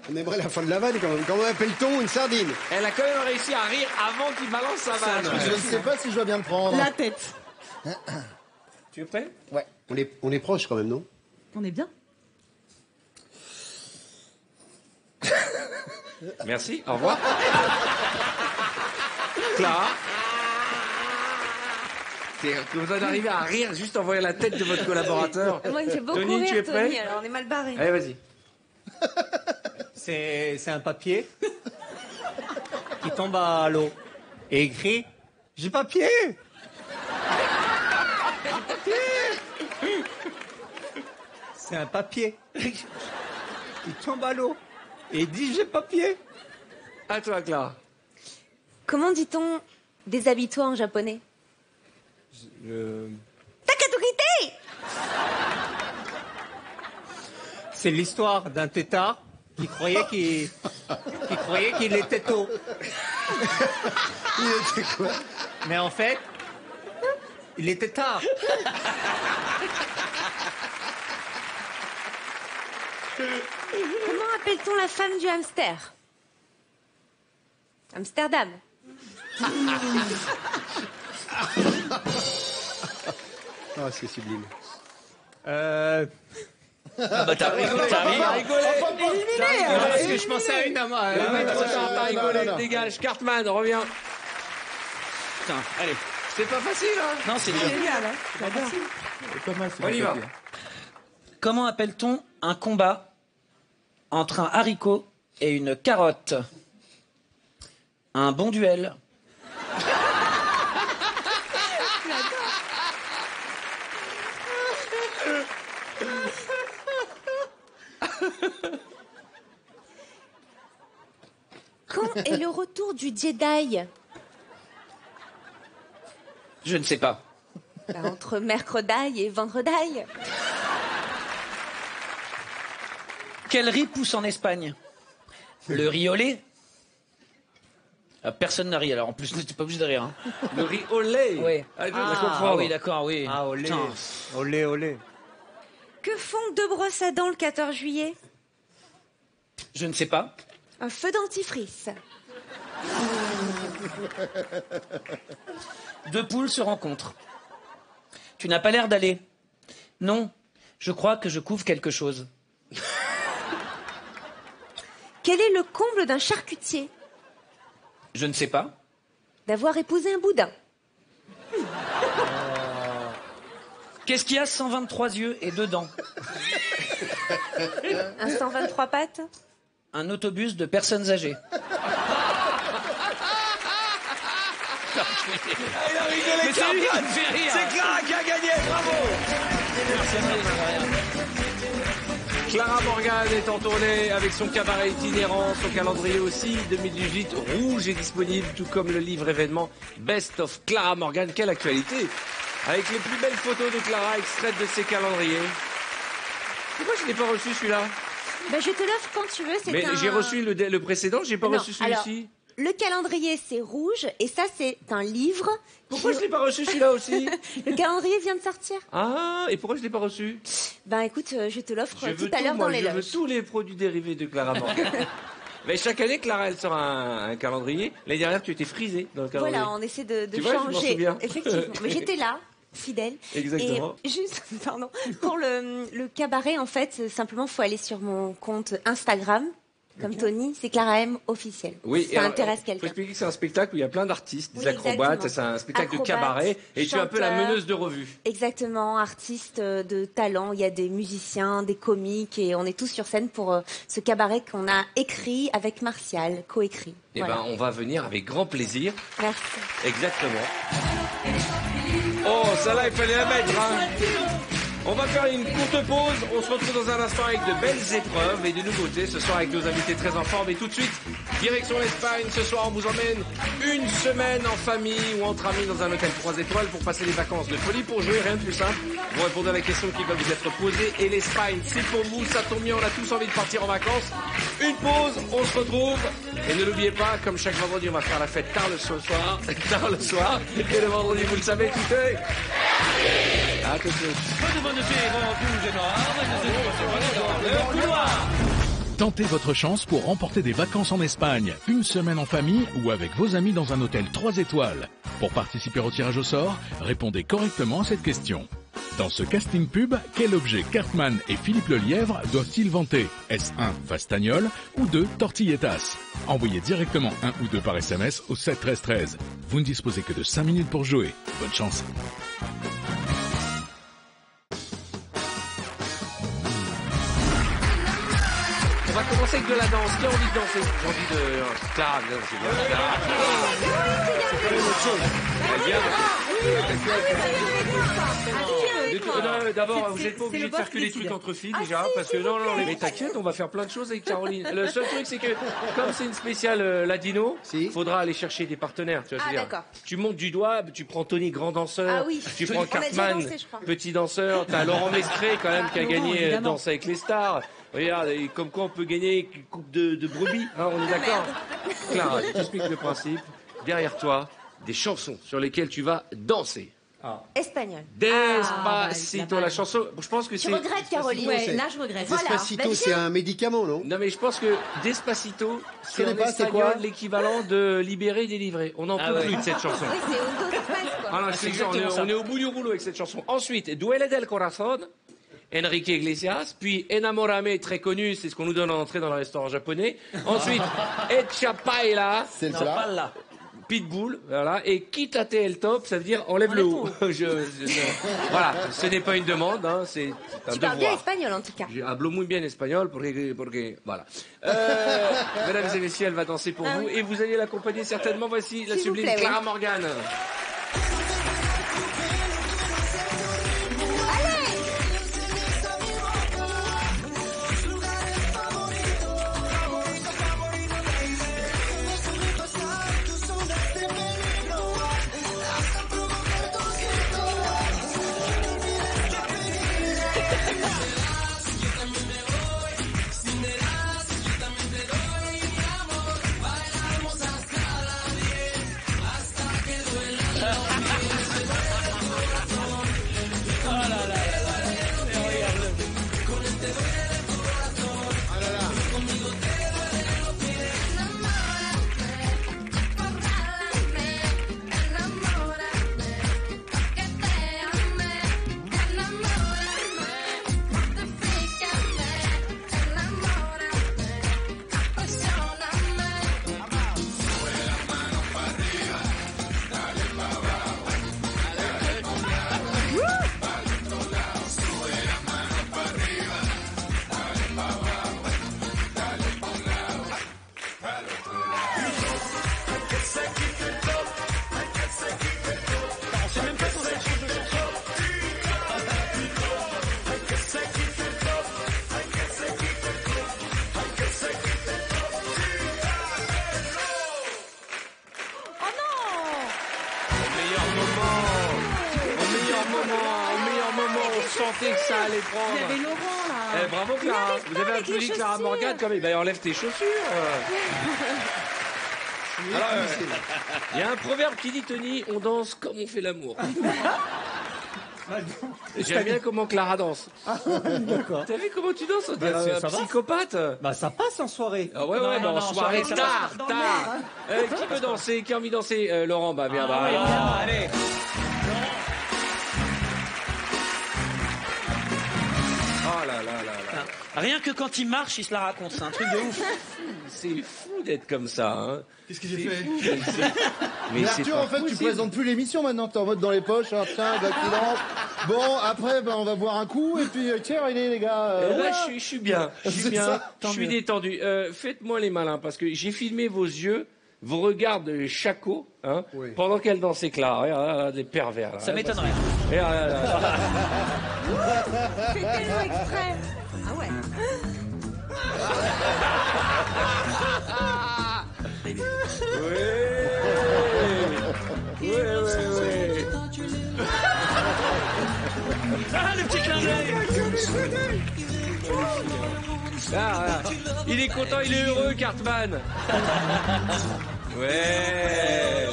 On aimerait la fin de la vanne, quand même. Comment appelle-t-on une sardine? Elle a quand même réussi à rire avant qu'il balance sa vanne. Je ne sais pas si je dois bien le prendre. La tête. Tu es prêt? Ouais. On est proche, quand même, non? On est bien. Merci, au revoir. Clara. C'est comme ça d'arriver à rire juste en voyant la tête de votre collaborateur. Moi, il me fait beaucoup Tony, rire, tu es prêt? Tony, alors on est mal barré. Allez, vas-y. C'est un papier qui tombe à l'eau et écrit j'ai papier. J'ai papier. C'est un papier qui tombe à l'eau et dit j'ai papier. À toi, Clara. Comment dit-on déshabille-toi en japonais? Takaturite! C'est l'histoire d'un tétard qui croyait qu'il était tôt. Il était quoi? Mais en fait, il était tard. Comment appelle-t-on la femme du hamster? Amsterdam. Ah, c'est sublime. Ah bah t'as rigolé. Parce que je pensais à une à moi. T'as rigolé, dégage. Cartman, reviens. Putain, allez. C'est pas facile, hein? Non, c'est dur. Génial, hein. J'adore. On y va. Comment appelle-t-on un combat entre un haricot et une carotte? Un bon duel. Quand est le retour du Jedi? Je ne sais pas. Bah, entre mercredi et vendredi. Quel riz pousse en Espagne? Le riz au lait? Personne n'a ri, alors en plus, t'es pas obligé de rire. Hein. Le riz au lait? Oui. Ah, je vais comprendre. Oui, d'accord, oui. Ah, au lait. Putain. Au lait, au lait. Que font deux brosses à dents le 14 juillet? Je ne sais pas. Un feu dentifrice. Deux poules se rencontrent. Tu n'as pas l'air d'aller. Non, je crois que je couvre quelque chose. Quel est le comble d'un charcutier? Je ne sais pas. D'avoir épousé un boudin. Qu'est-ce qu'il y a 123 yeux et 2 dents? Un 123 pattes. Un autobus de personnes âgées. Il a rigolé, Mais c'est lui qui me fait rire. C'est Clara qui a gagné, bravo. Clara Morgan est en tournée avec son cabaret itinérant, son calendrier aussi. 2018 rouge est disponible, tout comme le livre événement Best of Clara Morgan. Quelle actualité! Avec les plus belles photos de Clara extraites de ses calendriers. Pourquoi je n'ai pas reçu celui-là? Ben, je te l'offre quand tu veux. Mais j'ai reçu le précédent, j'ai pas Non, reçu celui-ci. Le calendrier, c'est rouge, et ça, c'est un livre. Pourquoi je l'ai pas reçu celui-là aussi? Le calendrier vient de sortir. Ah, et pourquoi je l'ai pas reçu? Ben écoute, je te l'offre Je veux tout à l'heure dans les je veux loges. tous les produits dérivés de Clara Morgan. Mais chaque année, Clara, elle sort un calendrier. L'année dernière, tu étais frisée dans le calendrier. Voilà, on essaie de Tu vois, je m'en changer. souviens. Effectivement. Mais j'étais là, fidèle. Exactement. Et juste, pardon, pour le cabaret, en fait, simplement, faut aller sur mon compte Instagram. Comme Tony, c'est Clara M officiel. Oui, ça intéresse Il faut quelqu'un. expliquer que c'est un spectacle où il y a plein d'artistes, des Oui, acrobates, exactement. c'est un spectacle de Acrobates, cabaret, et tu es un peu la chanteurs. meneuse de revue. Exactement, artistes de talent. Il y a des musiciens, des comiques, et on est tous sur scène pour ce cabaret qu'on a écrit avec Martial, coécrit. Eh Voilà. ben, on va venir avec grand plaisir. Merci. Exactement. Oh, celle-là, il fallait la mettre, hein. On va faire une courte pause. On se retrouve dans un instant avec de belles épreuves et de nouveautés. Ce soir avec nos invités très en forme. Et tout de suite, direction l'Espagne. Ce soir, on vous emmène une semaine en famille ou entre amis dans un hôtel 3 étoiles pour passer les vacances de folie. Pour jouer, rien de plus simple. Vous répondez à la question qui va vous être posée. Et l'Espagne, c'est pour vous. Ça tombe bien, on a tous envie de partir en vacances. Une pause, on se retrouve. Et ne l'oubliez pas, comme chaque vendredi, on va faire la fête tard le soir. Tard le soir. Et le vendredi, vous le savez, tout est... À tout de suite. Tentez votre chance pour remporter des vacances en Espagne, une semaine en famille ou avec vos amis dans un hôtel 3 étoiles. Pour participer au tirage au sort, répondez correctement à cette question. Dans ce casting pub, quel objet Cartman et Philippe Lelièvre doivent-ils vanter? Est-ce 1 Fastagnol ou 2 Tortilletas? Envoyez directement 1 ou 2 par SMS au 7 13 13. Vous ne disposez que de 5 minutes pour jouer. Bonne chance. On va commencer avec de la danse. Qui a envie de danser? J'ai envie de... Clara, c'est bien. Clara. C'est quand même autre chose. D'abord, vous n'êtes pas obligé de faire que des trucs entre filles déjà, parce que non, mais t'inquiète, on va faire plein de choses avec Caroline. Le seul truc, c'est que comme c'est une spéciale ladino, faudra aller chercher des partenaires. Tu vois, d'accord. tu montes du doigt, tu prends Tony, grand danseur, Ah oui. tu On prends a déjà Cartman, dansé, je crois. petit danseur, t'as Laurent Mestré quand même qui a Laurent, gagné évidemment. Danse avec les stars. Regarde, et comme quoi on peut gagner une coupe de brebis, hein, on est d'accord? Clara, je t'explique le principe. Derrière toi, des chansons sur lesquelles tu vas danser. Espagnol. Despacito, la chanson. Je pense que Tu c'est. regrettes, Caroline? Ouais, là, je regrette. Voilà. Despacito, Ben, c'est un médicament, non? Non mais je pense que Despacito, c'est connais en pas, c'est espagnol quoi l'équivalent de libérer, délivrer. On n'en peut plus de cette chanson. Oui, c'est Undo Spice, quoi. Ah non, c'est exactement ça. On est au bout du rouleau avec cette chanson. Ensuite, Duele del Corazón, Enrique Iglesias, puis Enamorame, très connu, c'est ce qu'on nous donne en entrée dans le restaurant japonais. Ensuite, Echa Paella, C'est le cela. Pitbull, voilà, et Quítate el top, ça veut dire enlève le haut. Voilà, ce n'est pas une demande, hein, c'est un Tu parles bien devoir. espagnol, en tout cas. Je hablo muy bien espagnol, porque voilà. Mesdames et messieurs, elle va danser pour vous, et vous allez l'accompagner certainement. Voici la S'il vous sublime plaît, Clara oui. Morgan. moment, on sentait que ça allait prendre. Il y avait Laurent, là. Bravo, Clara. Vous avez applaudi Clara Morgan quand même. Ben, enlève tes chaussures. Alors, il y a un proverbe qui dit, Tony, on danse comme on fait l'amour. J'aime bien comment Clara danse. D'accord. T'as vu comment tu danses? T'es un psychopathe. Bah ça passe en soirée. Ah ouais, ouais, en soirée, tard. Qui veut danser? Qui a envie de danser? Laurent, bah viens, allez. Oh là là là là. Rien que quand il marche, il se la raconte. C'est un truc de ouf. C'est fou d'être comme ça. Hein. Qu'est-ce que j'ai fait? Mais Arthur, en fait, tu présentes plus l'émission maintenant. T'es en mode dans les poches. Hein, tiens, bah, qui lance. Bon, après, bah, on va boire un coup. Et puis, tiens, il est, les gars. Là, je suis bien. Je suis bien. Ça, Je suis détendu. Faites-moi les malins parce que j'ai filmé vos yeux, vos regards de chaco, hein, pendant qu'elle dansait Clara. Regarde, des pervers. Là. Ça m'étonnerait. C'était nous exprès. Ah ouais. Ouais. Ah, le petit clin d'œil. Il est content, il est heureux, Cartman. Ouais.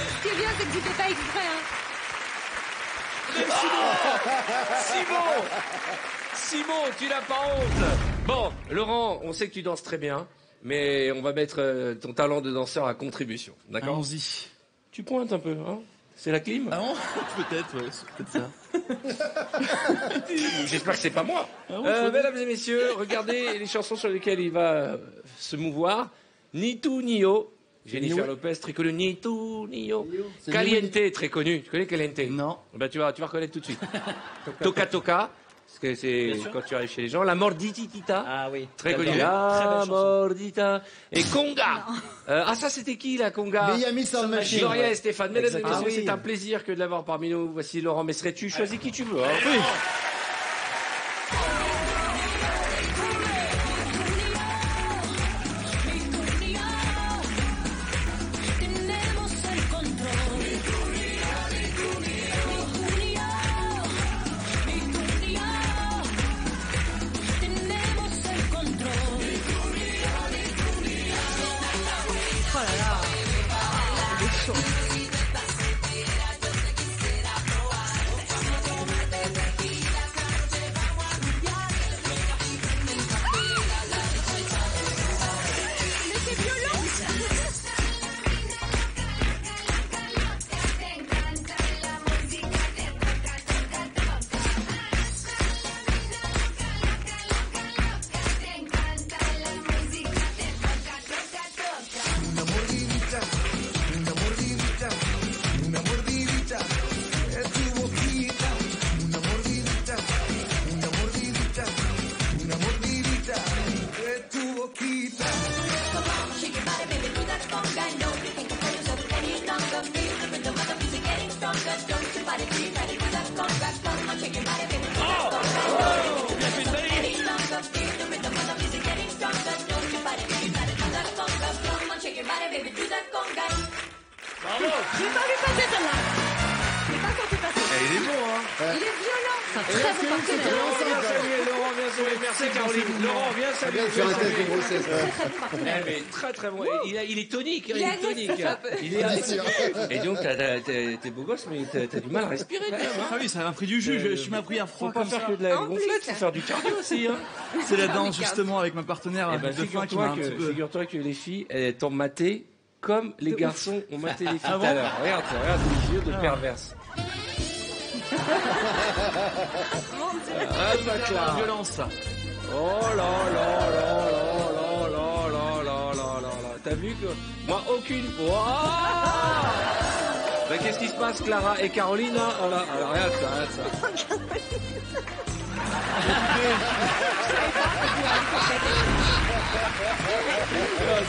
Ce qui est bien, c'est que tu fais pas exprès, hein. Simon, tu n'as pas honte. Bon, Laurent, on sait que tu danses très bien, mais on va mettre ton talent de danseur à contribution, d'accord? Allons-y. Tu pointes un peu, hein? C'est la clim? Ah bon? Peut-être, ouais, c'est peut-être ça. J'espère que c'est pas moi. Mesdames et messieurs, regardez les chansons sur lesquelles il va se mouvoir. Ni tu ni yo. Jennifer Lopez, très connue. Ni tu ni yo. Caliente, très connu. Tu connais Caliente? Non. Ben, tu vas reconnaître tout de suite. Toca Toca. Parce que c'est quand tu arrives chez les gens. La Morditita. Ah oui. Très connue. La Mordita. Et Conga. Ça, c'était qui, la Conga? Miami Sound Machine. Gloria et Stéphane. Mesdames et messieurs, Ah oui. c'est un plaisir que de l'avoir parmi nous. Voici Laurent Messeret. Tu choisis qui tu veux. Hein. Oui. J'ai pas vu passer celle-là. J'ai pas senti passer. Il est bon, hein. Il est violent. C'est un très bon partenaire. Laurent, viens saluer. Laurent, viens saluer. Merci, Caroline. Laurent, viens saluer. Bien faire un test de grossesse. Mais très très bon. Il est tonique. Il Il est est tonique. Et donc, t'es beau gosse, mais t'as du mal à respirer quand même. Hein. Ah oui, ça m'a pris du jus. Je m'a pris un froid Faut pas comme faire ça. que de la En gonflette, plus. faut faire du cardio aussi. Hein. C'est la danse justement avec ma partenaire Eh ben, de fin qui m'a un petit peu. figure-toi que les filles, elles t'ont maté comme les garçons ont maté les filles Ah tout à bon l'heure. Regarde les yeux de perverse. La violence ça. Oh là là là là là là là là là là là. T'as vu que moi aucune. Wouah. Ben, qu'est-ce qui se passe, Clara et Caroline là? Voilà. Alors regarde ça, regarde ça.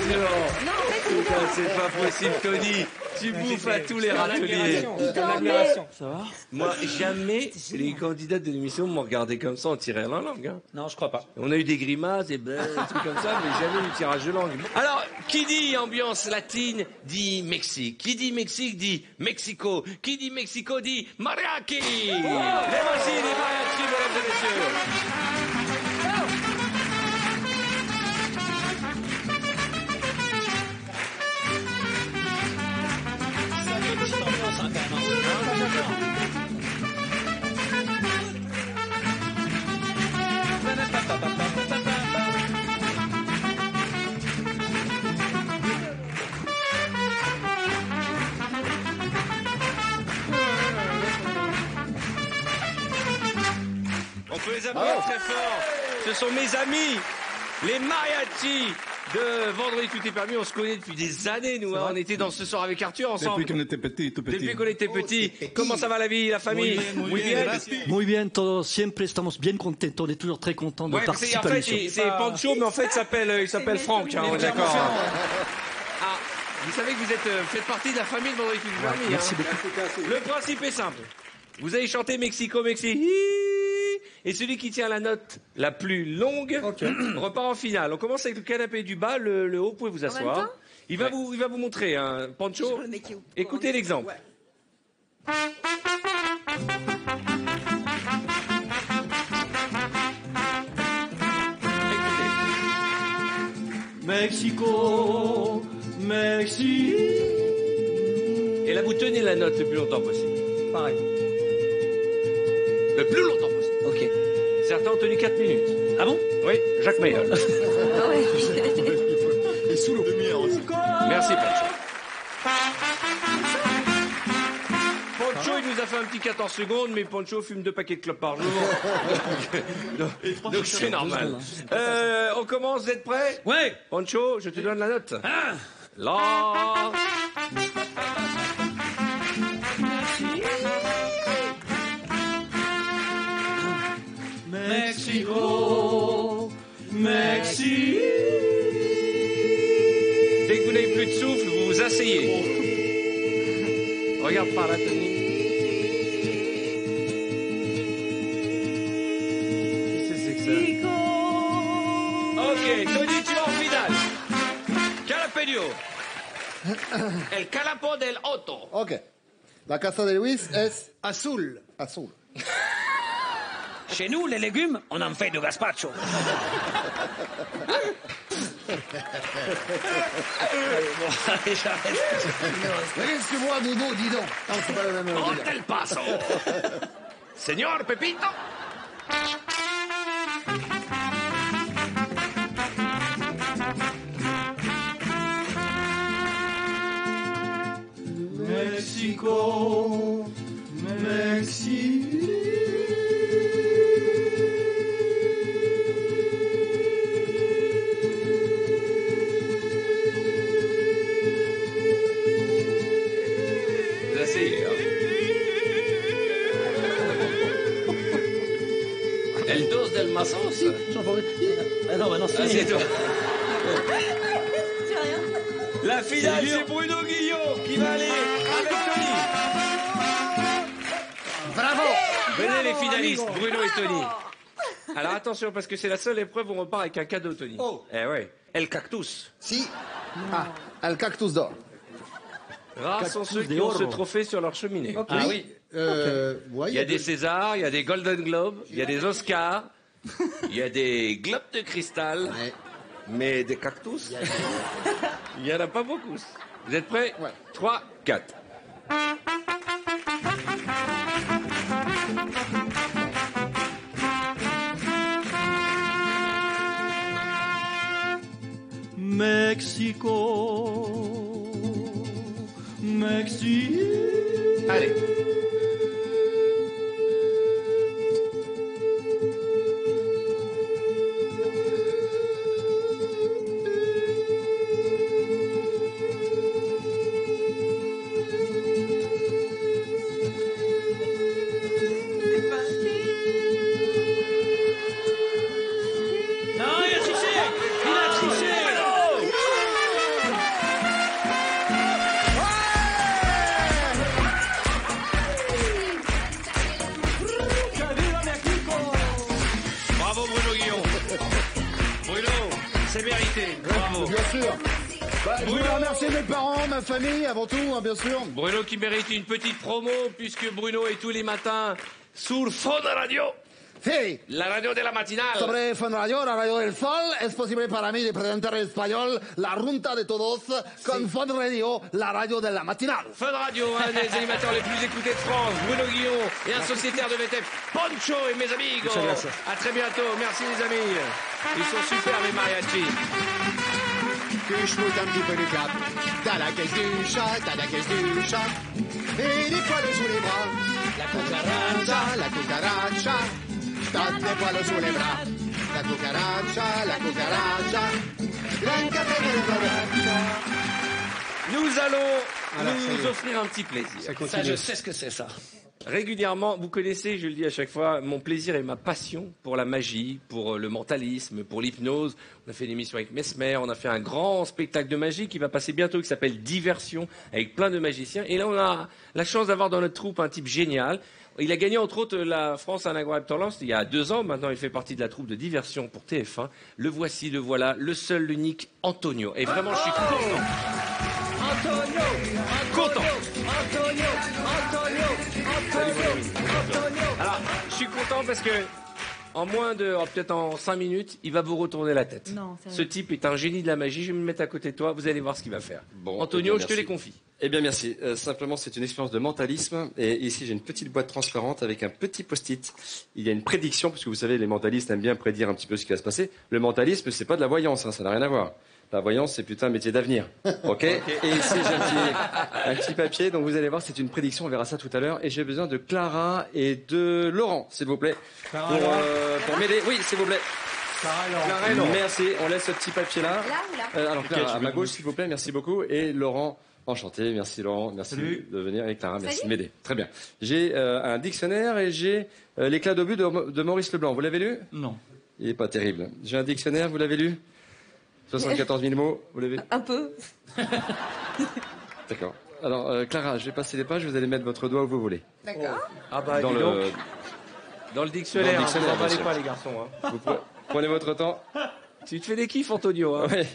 Non, en fait, Putain, c'est pas possible, Tony. Tu bouffes à tous les râteliers. Ça va? Moi, jamais les candidats de l'émission m'ont regardé comme ça en tirant la langue. Hein. Non, je crois pas. On a eu des grimaces et des trucs comme ça, mais jamais du tirage de langue. Alors, qui dit ambiance latine dit Mexique. Qui dit Mexique dit Mexico. Qui dit Mexico dit mariachi. Les voici les mariachis, mesdames et messieurs. On peut les appeler très fort. Ce sont mes amis, les mariachis de Vendredi Tout est permis. On se connaît depuis des années, nous. Hein. On était dans Ce soir avec Arthur ensemble. Depuis qu'on était petit, tout petit. Depuis qu'on était petit. Comment ça va la vie, la famille? Muy bien. Muy bien, todos siempre estamos bien contentos. On est toujours très contents de participer à l'émission. C'est Pancho, mais en fait, il s'appelle Franck. Hein, on est d'accord. Ah, vous savez que vous faites partie de la famille de Vendredi Tout est permis. Merci hein. beaucoup. Le principe est simple. Vous allez chanter Mexico, Mexique. Et celui qui tient la note la plus longue repart en finale. On commence avec le canapé du bas, le haut, vous pouvez vous asseoir. Il va vous montrer, hein, Pancho. Écoutez l'exemple. Mexico, Mexique. Et là, vous tenez la note le plus longtemps possible. Pareil. Le plus longtemps possible. Ok. Certains ont tenu 4 minutes. Ah bon? Oui, Jacques Mayol. Et sous l'eau. Merci, Pancho. Pancho, il nous a fait un petit 14 secondes, mais Pancho fume 2 paquets de clopes par jour. donc c'est normal. On commence, vous êtes prêts? Ouais. Pancho, je te donne la note. Ah. Là. Mexico, Mexique. Dès que vous n'avez plus de souffle, vous vous asseyez. Regarde par là, Tony. Qu'est-ce que c'est que ça? Ok, Tony, tu es en finale. Calapedio. El calapo del auto. Ok. La casa de Luis es Azul. azul. Chez nous, les légumes, on en fait de gazpacho. Laisse-moi, Dodo, dis donc. Non, c'est pas la même Ponte el paso. Señor Pepito. Mexico, Mexique. Vous asseyez, hein. El dos del masos. Ah non, maintenant c'est Ah, fini. c'est toi. La finale, c'est Bruno Guillot qui va aller avec Tony. Bravo. Venez les finalistes, Bruno et Tony. Alors attention, parce que c'est la seule épreuve où on repart avec un cadeau, Tony. Oh. Eh ouais. El cactus. Si. Ah, el cactus d'or. Rares sont ceux qui ont ce trophée sur leur cheminée. Ok. Ah oui. Ouais, Il y a des Césars, il y a des Golden Globes, il y a des Oscars, il y a des globes de cristal, mais des cactus, il n'y en a pas beaucoup. Vous êtes prêts? 3, 4. Mexico, Mexique. Allez. Non, il a triché. Il a triché. mérité. Bravo. Bien sûr. Bah, je Bruno. voulais remercier mes parents, ma famille, avant tout, hein, bien sûr. Bruno qui mérite une petite promo, puisque Bruno est tous les matins sur Fun Radio. Sí. La radio de la matinale. Sobre Fun Radio, la radio del sol, es posible para mí de presentar en español la runta de todos con Fun Radio, la radio de la matinale. Fun Radio, un des animateurs les plus écoutés de France, Bruno Guillon, et un sociétaire de VTF, Poncho et mes amigos. À très bientôt, merci les amis. Ils sont super les mariachis. Que je monte un petit peu du cap. T'as la caisse du chat, et des poils sous les bras. La cucaracha, t'as des poils sous les bras. La cucaracha, blanca Nous allons Voilà, ça y nous est. offrir un petit plaisir. Ça, je sais ce que c'est ça. Régulièrement, vous connaissez, je le dis à chaque fois, mon plaisir et ma passion pour la magie, pour le mentalisme, pour l'hypnose. On a fait une émission avec Mesmer, on a fait un grand spectacle de magie qui va passer bientôt, qui s'appelle Diversion, avec plein de magiciens. Et là, on a la chance d'avoir dans notre troupe un type génial. Il a gagné entre autres la France un incroyable talent il y a 2 ans. Maintenant, il fait partie de la troupe de Diversion pour TF1. Le voici, le voilà, le seul, l'unique Antonio. Et vraiment, je suis content. Content. Alors, je suis content parce que en moins de, peut-être en 5 minutes, il va vous retourner la tête. Non, c'est vrai. Ce type est un génie de la magie. Je vais me mettre à côté de toi. Vous allez voir ce qu'il va faire. Bon, Antonio, eh bien, je te les merci. confie. Eh bien, merci. Simplement, c'est une expérience de mentalisme. Et ici, j'ai une petite boîte transparente avec un petit post-it. Il y a une prédiction, parce que vous savez, les mentalistes aiment bien prédire un petit peu ce qui va se passer. Le mentalisme, c'est pas de la voyance, hein, ça n'a rien à voir. La voyance, c'est putain un métier d'avenir. OK? Et ici, j'ai un petit papier. Donc, vous allez voir, c'est une prédiction. On verra ça tout à l'heure. Et j'ai besoin de Clara et de Laurent, s'il vous plaît. Pour m'aider. Oui, s'il vous plaît. Clara et Laurent. Merci. On laisse ce petit papier-là. Là ou là Alors, Clara, à ma gauche, s'il vous plaît. Merci beaucoup. Et Laurent, enchanté. Merci, Laurent. Merci de venir. Et Clara, merci de m'aider. Très bien. J'ai un dictionnaire et j'ai l'éclat d'obus de Maurice Leblanc. Vous l'avez lu? Non. Il est pas terrible. J'ai un dictionnaire. Vous l'avez lu? 74 000 mots. Vous l'avez? Un peu. D'accord. Alors, Clara, je vais passer les pages. Vous allez mettre votre doigt où vous voulez. D'accord. Ah bah, Dans dis le- donc. Dans le dictionnaire, Dans le dictionnaire, vous emballez bien pas sûr. les garçons. Hein. Vous prenez votre temps. Tu te fais des kiffs, Antonio. Hein. Ouais.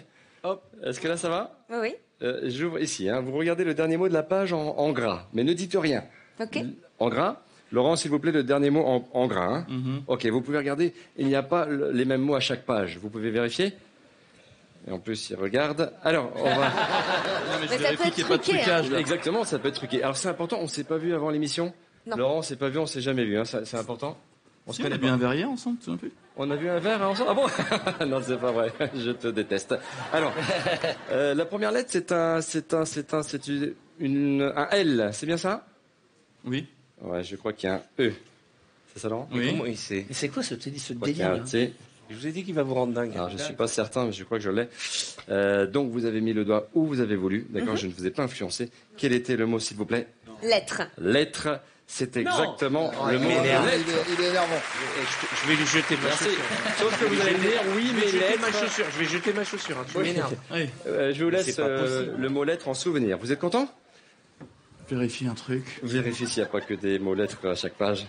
Hop. Est-ce que là, ça va? Oui, oui. J'ouvre ici. Hein. Vous regardez le dernier mot de la page en gras. Mais ne dites rien. Ok. En gras. Laurent, s'il vous plaît, le dernier mot en gras. Hein. Ok, vous pouvez regarder. Il n'y a pas les mêmes mots à chaque page. Vous pouvez vérifier. Et en plus, il regarde. Alors, on va... Mais ça peut être truqué. Hein. Exactement, ça peut être truqué. Alors, c'est important. On ne s'est pas vu avant l'émission. Non. Laurent, on s'est pas vu, on s'est jamais vu. Hein. C'est important. On se On a connaît bu pas. un verrier ensemble, tu te souviens plus? On a vu un verre ensemble. Ah bon? Non, c'est pas vrai. Je te déteste. Alors, la première lettre, c'est un L. C'est bien ça? Oui. Ouais, je crois qu'il y a un E. C'est ça, Laurent? Oui. Comment il sait? Mais c'est quoi ce Je crois qu'il y a délire un là T. Je vous ai dit qu'il va vous rendre dingue. Alors, je suis pas certain, mais je crois que je l'ai. Donc, vous avez mis le doigt où vous avez voulu. D'accord, je ne vous ai pas influencé. Quel était le mot, s'il vous plaît? Lettre. Lettre. C'est exactement le mot. Il est énervant. Je vais lui jeter ma Merci. chaussure. Sauf que vous allez me dire, oui, Je mais vais jeter ma lettre. chaussure. Je vais jeter ma chaussure. Hein. Tu Oui. m'énerves. Oui. Je vous laisse C'est pas possible. le mot lettre en souvenir. Vous êtes content? Vérifie un truc. Vérifiez s'il n'y a pas que des mots lettres à chaque page.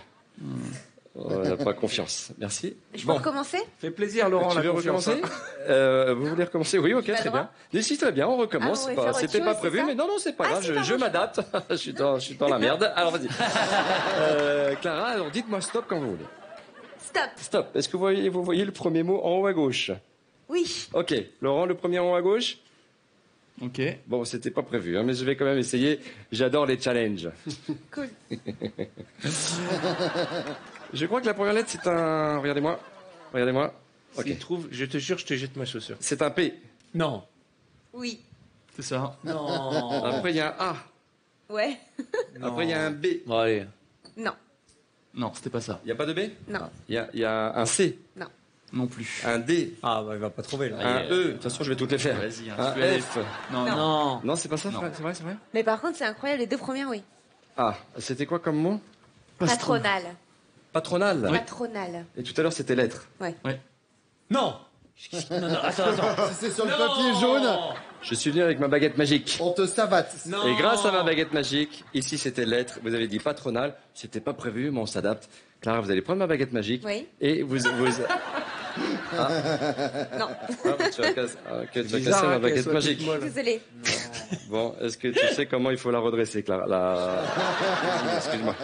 On n'a pas confiance. Merci. Je peux recommencer? Fait plaisir, Laurent. Tu la veux confiance, recommencer hein. Vous voulez recommencer? Oui, ok, Pas très droit bien. Mais si, très bien, on recommence. Ah, on va faire autre C'était chose, pas c'est prévu, ça mais non, c'est pas Ah, grave, c'est pas je grave. m'adapte. je suis dans la merde. Alors, vas-y. Clara, alors dites-moi stop quand vous voulez. Stop. Stop. Est-ce que vous voyez le premier mot en haut à gauche? Oui. Ok. Laurent, le premier en haut à gauche? Ok. Bon, c'était pas prévu, hein, mais je vais quand même essayer. J'adore les challenges. Cool. Je crois que la première lettre, c'est un... Regardez-moi. Regardez-moi. Ok. S'il trouve, je te jure, je te jette ma chaussure. C'est un P. Non. Oui. C'est ça. Non. Après, il y a un A. Ouais. Après, il y a un B. Bon, allez. Non. Non, c'était pas ça. Il n'y a pas de B? Non. Il y a un C. Non. Non plus. Un D. Ah, bah, il va pas trouver, là. Un E. De toute façon, je vais toutes les faire. Vas-y, hein, Un tu peux aller. F. Non, Non. non. Non, c'est pas ça, Non. c'est vrai, c'est vrai? Mais par contre, c'est incroyable, les 2 premières, oui. Ah, c'était quoi comme mot? Patronal. Patronal. Patronal. Et tout à l'heure, c'était lettre. Ouais. Non. Non, non, attends. Si c'est sur le papier jaune, Je suis venu avec ma baguette magique. on te savate. Non. Et grâce à ma baguette magique, ici c'était lettre, vous avez dit patronal, c'était pas prévu, mais on s'adapte. Clara, vous allez prendre ma baguette magique Oui. et vous Non. Tu as cassé bizarre, ma hein, qu'elle baguette soit magique. toute molle. Désolée. Bon, est-ce que tu sais comment il faut la redresser, Clara? Excuse-moi,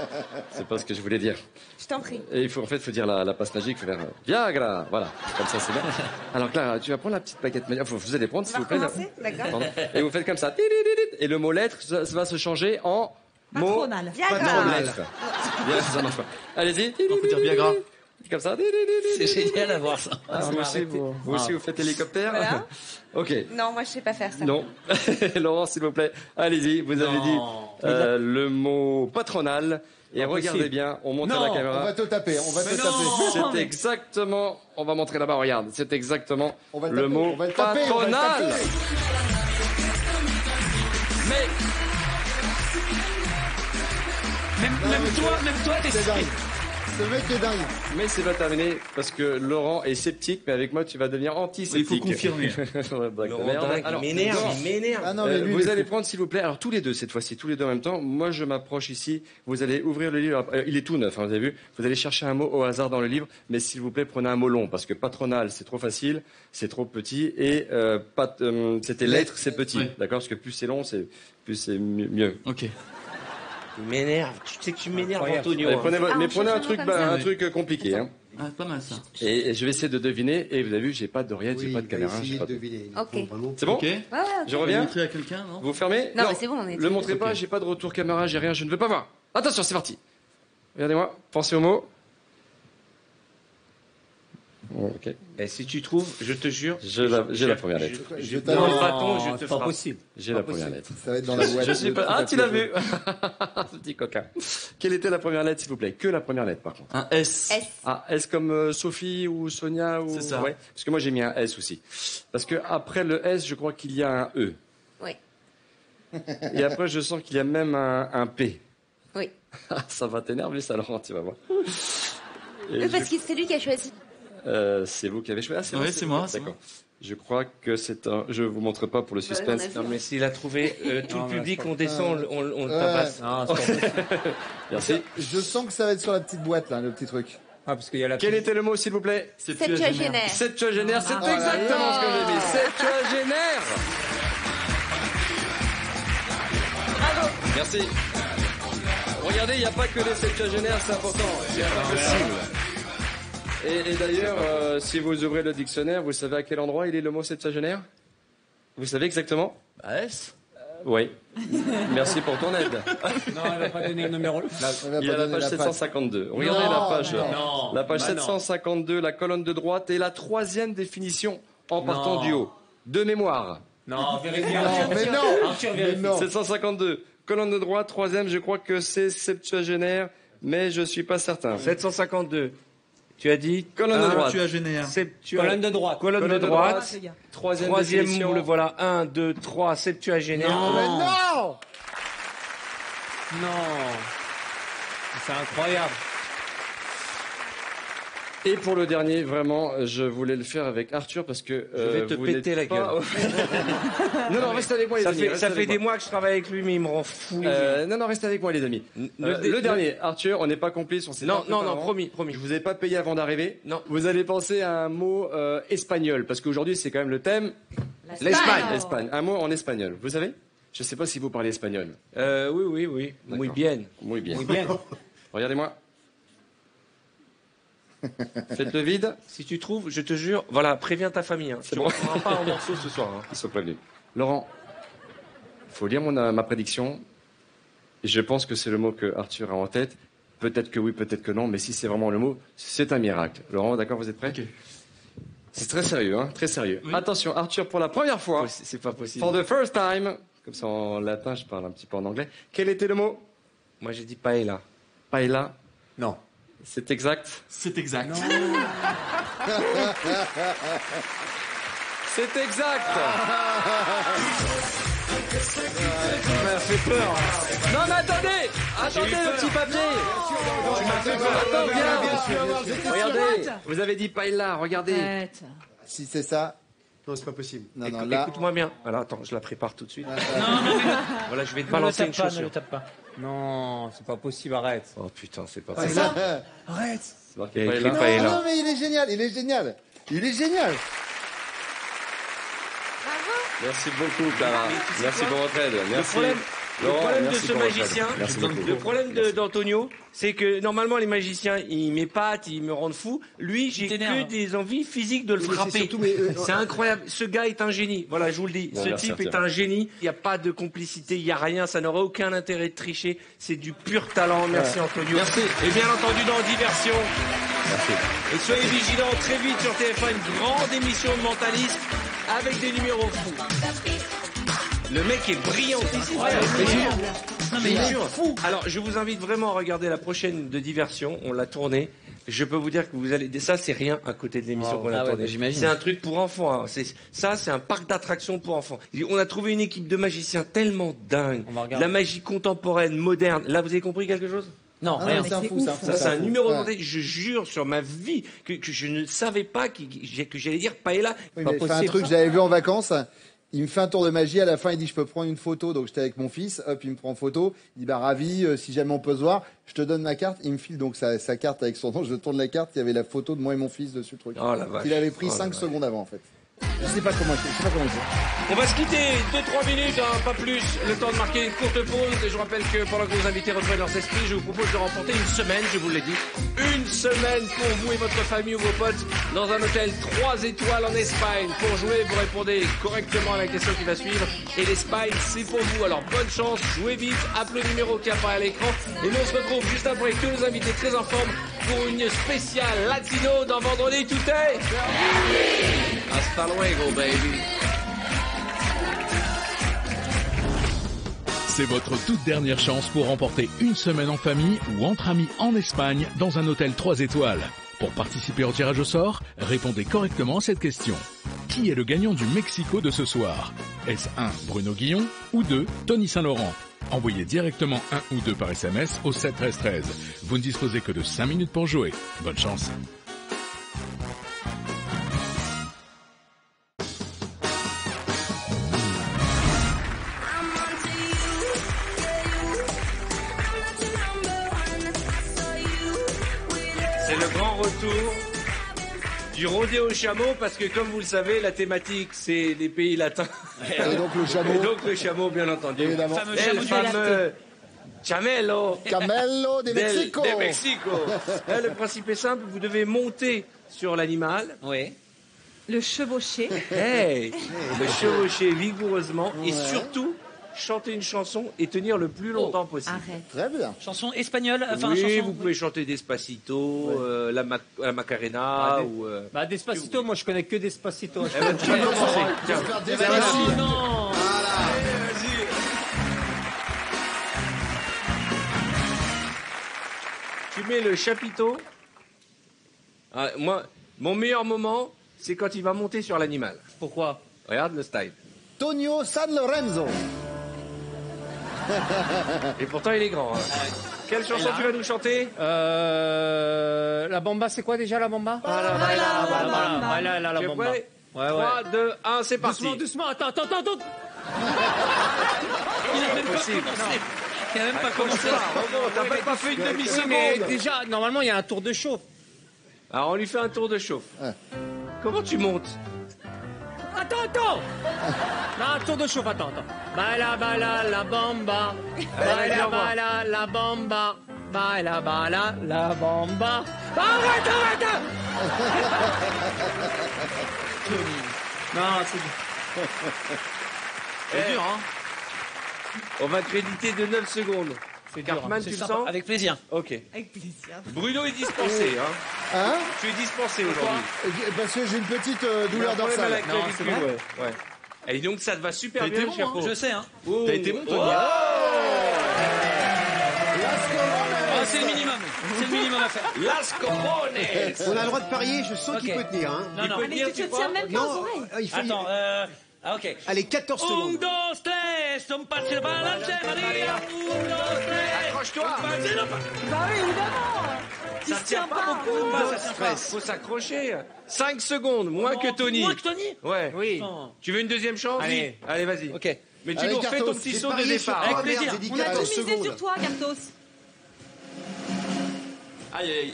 c'est pas ce que je voulais dire. Je t'en prie. Et il faut, en fait, faut dire la passe magique, il faut faire Viagra, voilà, comme ça c'est bien. Alors Clara, tu vas prendre la petite baguette magique, vous allez prendre, s'il vous plaît. recommencer D'accord. Pardon. Et vous faites comme ça, et le mot lettre ça va se changer en mot Patronal. patronal. Bien, ça marche pas. Allez-y. On peut dire Viagra. Comme ça. C'est génial à voir ça. Vous aussi, vous faites hélicoptère. Voilà. Ok. Non, moi je sais pas faire ça. Non. Laurent, s'il vous plaît. Allez-y, vous avez dit le mot patronal. Et regardez bien, on monte à la caméra. On va te taper, C'est exactement, on va montrer là-bas, regarde, c'est exactement le mot on va le taper, patronal. Même toi, t'es dingue. Ce mec est dingue. Mais c'est pas terminé parce que Laurent est sceptique, mais avec moi tu vas devenir anti-sceptique. Il faut confirmer. Laurent dingue, il m'énerve. Ah non, mais lui, vous allez prendre s'il vous plaît, alors tous les deux cette fois-ci, tous les deux en même temps. Moi je m'approche ici, vous allez ouvrir le livre, il est tout neuf, hein, vous avez vu. Vous allez chercher un mot au hasard dans le livre, mais s'il vous plaît prenez un mot long parce que patronal c'est trop facile, c'est trop petit et c'était lettre c'est petit, Oui. d'accord, parce que plus c'est long, plus c'est mieux. Ok. Il m'énerve. Tu sais que tu m'énerves, Antonio. Allez, hein. prenez un change truc compliqué. Hein. Ah, pas mal ça. Et je vais essayer de deviner. Et vous avez vu, j'ai pas d'oreillette, j'ai pas de caméra. j'ai pas de- Ok. C'est bon Ok. Ouais, ouais, ok. Je On reviens. montrer à quelqu'un, non? Vous fermez Non, mais c'est bon, on est. Le montrez pas, Ok. j'ai pas de retour caméra, j'ai rien, je ne veux pas voir. Attention, c'est parti. Regardez-moi, pensez au mot. Ok. Et si tu trouves, je te jure. J'ai la première lettre. Je Je te prends le bâton, je te c'est pas frappe. possible. J'ai la première lettre. Ça va être dans la boîte. Je sais pas. Ah, tu l'as vu. Ce petit coquin. Quelle était la première lettre, s'il vous plaît? Que la première lettre, par contre. Un S. S. Ah, S comme Sophie ou Sonia ou... C'est ça. Ouais. Parce que moi j'ai mis un S aussi. Parce que après le S, je crois qu'il y a un E. Oui. Et après, je sens qu'il y a même un P. Oui. Ça va t'énerver, ça, Laurent, tu vas voir. Et Parce que c'est lui qui a choisi. c'est vous qui avez choisi. Ah, Ouais, vous, c'est moi, vous. c'est D'accord. Je crois que c'est un. Je vous montre pas pour le suspense. Non, mais s'il a trouvé tout Non, le mais public, c'est pas- on descend, on le tabasse. Non, c'est pas possible. Merci. Je sens que ça va être sur la petite boîte, là, le petit truc. Ah, parce qu'il y a la Quel était le mot, s'il vous plaît? Septuagénaire. Septuagénaire, c'est là exactement ce que j'ai mis. Septuagénaire. Bravo. Merci. Regardez, il n'y a pas que les septuagénaires, c'est important. C'est pas possible. Et d'ailleurs, si vous ouvrez le dictionnaire, vous savez à quel endroit il est le mot septuagénaire? Vous savez exactement? S. Oui. Merci pour ton aide. Non, elle va pas donner le numéro. Il y a la page 752. Regardez Non, la page. non. La page Bah non. 752, la colonne de droite et la troisième définition en partant Non. du haut. De mémoire. Non, vérifie. Non, Arthur, mais Arthur, non. Arthur, Mais vérifie. non. 752, colonne de droite, troisième, je crois que c'est septuagénaire, mais je suis pas certain. 752. Tu as dit Colonne de droite. Septuagénaire. Colonne de droite. Colonne de Colonne de droite. droite. Troisième Troisième définition. moule, voilà. 1, 2, 3, septuagénaire. Non. Mais non! Non. C'est incroyable. Et pour le dernier, vraiment, je voulais le faire avec Arthur parce que. Je vais te vous péter n'êtes la pas- non, reste avec moi, les Ça amis. fait, reste ça avec fait moi. des mois que je travaille avec lui, mais il me rend fou. Non, reste avec moi, les amis. Le- Le dernier, Arthur, on n'est pas complice, on s'est Non, pas non, préparé non, avant. promis. Je vous ai pas payé avant d'arriver. Non. Vous allez penser à un mot espagnol, parce qu'aujourd'hui, c'est quand même le thème. L'Espagne. Espagne. Un mot en espagnol. Vous savez? Je sais pas si vous parlez espagnol. Oui. Muy D'accord. bien. Muy bien. Muy bien. Regardez-moi. Faites le vide. Si tu trouves, je te jure, voilà, préviens ta famille. Hein. C'est Tu bon. reprendras pas en morceaux ce soir. Hein. Ils sont prévenus. Laurent, faut lire ma prédiction. Et je pense que c'est le mot que Arthur a en tête. Peut-être que oui, peut-être que non, mais si c'est vraiment le mot, c'est un miracle. Laurent, d'accord, vous êtes prêts? Ok. C'est très sérieux, hein, très sérieux. Oui. Attention, Arthur, pour la première fois, C'est pas possible. for the first time, comme ça en latin, je parle un petit peu en anglais. Quel était le mot? Moi, j'ai dit paella. Paella. Non. C'est exact. C'est exact. C'est exact. Tu m'as fait peur. Non, mais attendez, attendez le petit papier. Tu m'as fait peur. Attends, bien. Regardez, vous avez dit paella, regardez. Arrête. Si c'est ça. Non, c'est pas possible. Non, non, là. Écoute-moi bien. Alors, attends, je la prépare tout de suite. Voilà, je vais te Ne balancer le une tape pas, ne chaussure. le tape pas. Non, c'est pas possible, arrête. Oh putain, c'est pas C'est possible. ça. Arrête. C'est marqué Il y a écrit paella. paella. Non, mais il est génial, il est génial. Il est génial. Merci beaucoup, Clara. Merci pour votre aide. Merci. Le problème de merci ce pour votre magicien, aide. Merci beaucoup. le problème d'Antonio, c'est que normalement les magiciens, ils m'épatent, ils me rendent fou. Lui, j'ai que des envies physiques de le frapper. C'est incroyable. Ce gars est un génie. Voilà, je vous le dis. Bon, Ce merci, type est Arthur. un génie. Il n'y a pas de complicité, il n'y a rien. Ça n'aurait aucun intérêt de tricher. C'est du pur talent. Merci, Antonio. Merci. Et bien entendu, dans Diversion. Merci. Et soyez vigilants très vite sur TF1, une grande émission de mentalisme avec des numéros fous. Le mec est brillantissime. Non, mais il est fou. Alors, je vous invite vraiment à regarder la prochaine de Diversion. On l'a tournée. Je peux vous dire que vous allez. Ça, c'est rien à côté de l'émission qu'on a tournée. j'imagine. C'est un truc pour enfants. Hein. C'est un parc d'attractions pour enfants. On a trouvé une équipe de magiciens tellement dingue. La magie contemporaine, moderne. Là, vous avez compris quelque chose? Non, rien. C'est un fou, ça. Ça, c'est un numéro de mentalisme. Je jure sur ma vie que je ne savais pas que j'allais dire paella. Oui, mais il fait un truc que j'avais vu en vacances. Il me fait un tour de magie. À la fin, il dit je peux prendre une photo. Donc j'étais avec mon fils. Hop, il me prend en photo. Il dit bah ravi. Si jamais on peut se voir, je te donne ma carte. Il me file donc sa carte avec son nom. Je tourne la carte. Il y avait la photo de moi et mon fils dessus le truc. Oh la vache. Il avait pris 5 secondes avant en fait. Je sais pas comment il fait. On va se quitter 2-3 minutes, hein, pas plus, le temps de marquer une courte pause. Et je rappelle que pendant que vos invités reprennent leurs esprits, je vous propose de remporter une semaine, je vous l'ai dit. Une semaine pour vous et votre famille ou vos potes dans un hôtel 3 étoiles en Espagne. Pour jouer, vous répondez correctement à la question qui va suivre. Et l'Espagne, c'est pour vous. Alors bonne chance, jouez vite, appelez le numéro qui apparaît à l'écran. Et nous on se retrouve juste après tous nos invités très en forme pour une spéciale latino dans Vendredi Tout est. Hasta luego, baby. C'est votre toute dernière chance pour remporter une semaine en famille ou entre amis en Espagne dans un hôtel 3 étoiles. Pour participer au tirage au sort, répondez correctement à cette question. Qui est le gagnant du Mexico de ce soir? Est-ce 1. Bruno Guillon ou 2. Tony Saint-Laurent? Envoyez directement 1 ou 2 par SMS au 7 13 13. Vous ne disposez que de 5 minutes pour jouer. Bonne chance. C'est le grand retour du rodéo chameau parce que comme vous le savez, la thématique c'est les pays latins. Et donc le chameau. Et donc le chameau, bien entendu. Évidemment. Le fameux Chamelo. Camelo de Mexico. De Mexico. Là, le principe est simple, vous devez monter sur l'animal. Oui. Le chevaucher. Hey, le chevaucher vigoureusement et surtout chanter une chanson et tenir le plus longtemps possible. Arrête. Très bien. Chanson espagnole, enfin Oui, chanson. vous pouvez chanter Despacito, la Macarena ou. Bah, Despacito, moi je connais que Despacito. Eh ben, tu vas commencer. Tiens. Tiens, C'est facile. Non. Tu mets le chapiteau. Ah, moi, mon meilleur moment, c'est quand il va monter sur l'animal. Pourquoi? Regarde le style. Tonio San Lorenzo. Et pourtant, il est grand. Hein. Quelle chanson tu vas nous chanter? La bamba, c'est quoi déjà la bamba? La Tu es bamba. prêt? Ouais, 3, 2, 1, c'est parti. Doucement, attends. Il n'a même pas Impossible. commencé. Il n'a même pas Commence commencé. pas, vraiment, t'as même pas fait une Mais demi-seconde. déjà, normalement, il y a un tour de chauffe. Alors, on lui fait un tour de chauffe. Comment tu montes? Attends. Non, un tour de chauffe, attends. Bala, la bamba. Allez, viens voir. Bala, la bamba. Bala, la bamba. Arrête. Non, c'est dur. C'est dur, hein? On va créditer de 9 secondes. C'est dur. Cartman, C'est tu le sympa. sens? Avec plaisir. Ok. Avec plaisir. Bruno est dispensé, hein? Tu es dispensé aujourd'hui. Parce que j'ai une petite douleur Il a un problème dorsale. à la clavicule, ouais. Et donc ça te va super bien, le chapeau. Je sais, hein. Oh. T'as été bon, Tony. C'est le minimum. C'est le minimum à faire. Las cojones. On a le droit de parier, je sens qu'il peut tenir. Hein. Non, non. peut Mais tenir, tu te crois? tiens même pas aux Non, oreilles. il faut... Attends, ok. Allez, 14 Un, secondes. deux, trois, on passe le balance, Maria. Un, deux, trois. Accroche-toi. Bah oui, évidemment. Ça tient pas beaucoup. Ça stresse. Faut s'accrocher. 5 secondes, moins que Tony. Moins que Tony? Ouais. Oui. Tu veux une deuxième chance? Allez. Allez, vas-y. Ok. Mais tu Allez, nous refais Cartos, ton petit j'ai saut de parié sur départ. toi. Avec plaisir. J'ai dit On a 14 tout misé secondes. sur toi, Cartos. Aïe, aïe.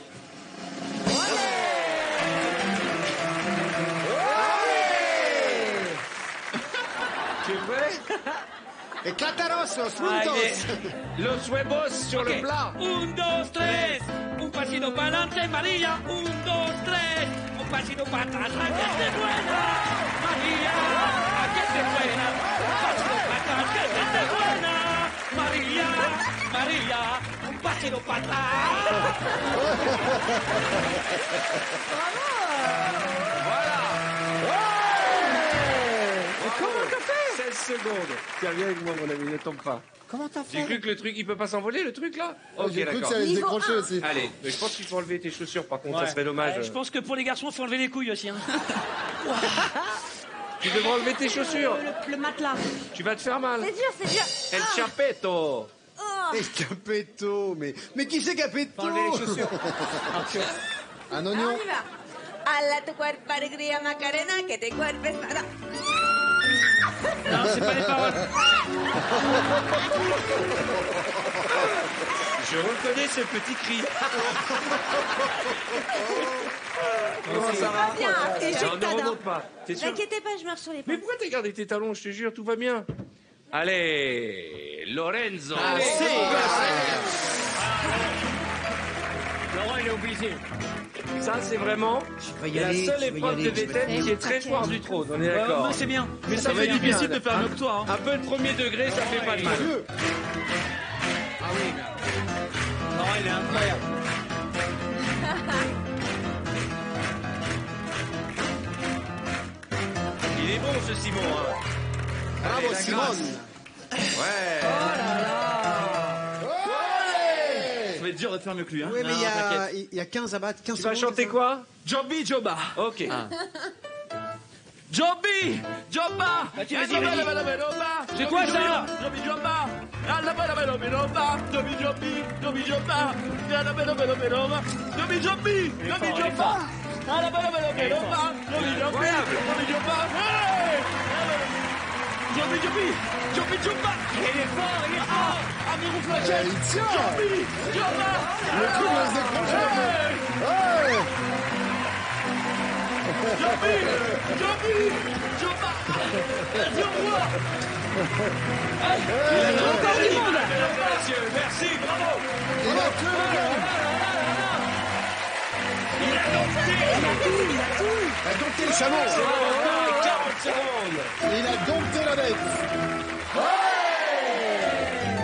Et Clataros, los juntos. Los huevos sur le plat. 1, 2, 3. Un pasito para adelante, María. 1, 2, 3. Un pasito para atrás. ¡A que esté buena! María, ¡a que esté buena! Un pasito para atrás, que esté buena. María, María, un pasito para atrás. Voilà. Comment t'as fait? 16 secondes. Tiens, viens avec moi, mon ami, ne tombe pas. Comment t'as fait? J'ai cru que le truc, il peut pas s'envoler, le truc là? Ok, J'ai cru que d'accord. ça allait se décrocher aussi. Allez, mais je pense qu'il faut enlever tes chaussures, par contre, ça serait dommage. Je pense que pour les garçons, il faut enlever les couilles aussi. Hein. Tu devrais enlever tes chaussures. Le matelas. Tu vas te faire mal. C'est dur, c'est dur. El Chapetto. Et Capetto, mais qui c'est Capetto? Enlevez les chaussures. Un On oignon. y va. Alla tu cuerpo alegría Macarena, que te cuerpo es... Non. Non, c'est pas les paroles. Je reconnais ce petit cri. Comment ça va? Bien, et Non, je ne t'adore. remonte pas. T'es sûr? T'inquiète pas, je marche sur les Mais pas. pourquoi t'as gardé tes talons? Je te jure, tout va bien. Allez, Lorenzo. Allez, C'est Laurent, il est obligé. Ça, c'est vraiment vais y la aller, seule je vais y épreuve aller, de je vais VTEP qui est très foire du trône. On est d'accord. Moi, c'est bien. Mais ça va fait être du bien. difficile de faire mieux que toi. Hein. Un peu de premier degré, ça fait pas de mal. Ah oui, mais... Laurent, il est incroyable. Il est bon, ce Simon. Hein. Bravo, Allez, la Simone. grâce. Ouais. Ça va être dur de faire mieux que lui. Hein. Oui, mais Non, t'inquiète. il y a 15 à battre. 15 Tu vas secondes, chanter c'est ça? quoi? Joby Joba. Ok. Joby Joba. Vas-y, vas-y, vas-y. C'est quoi, ça? Joby Joba. Joby Joby. Joby Joba. Joby Joby. Joby Joba. Joby Joby. Joby Joba. Il est fort, il est fort. Amirou Flachette. Il tient. Joby Joba. Le truc va se décrocher. Ouais. Joby Joby Joba. Vas-y, au revoir. Encore du monde. Merci, bravo. Il a tué le gars. Il a dompté. Il a dompté le chameau. 40 secondes. Il a dompté la bête.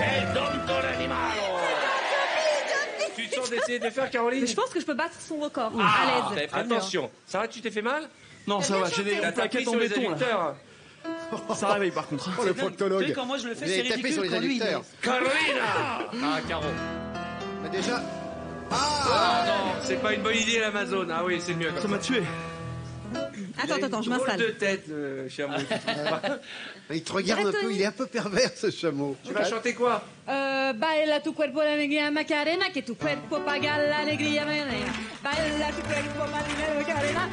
Et dompto l'animalo. Tu te sens d'essayer de le faire, Caroline? Mais je pense que je peux battre son record. Ah, à l'aise. attention. Ça va, tu t'es fait mal? Non, ça va, j'ai des T'as tapé plaquettes en sur les béton là. adducteurs. Ça réveille par contre. Oh, le Tu sais, proctologue. quand moi je le fais, Vous c'est avez tapé ridicule. sur les Quand lui, il est- adducteurs. Carolina. Ah, Caro. Mais déjà... Ah non, c'est pas une bonne idée l'Amazon. Ah oui, c'est mieux Ça comme m'a ça. tué. Attends, je Drôle m'installe. de tête, le chameau. Il te regarde un peu, il est un peu pervers ce chameau. Tu vas chanter quoi? Baila tu cuerpo la alegría Macarena, que tu cuerpo paga la alegría Macarena. Baila tu cuerpo Macarena,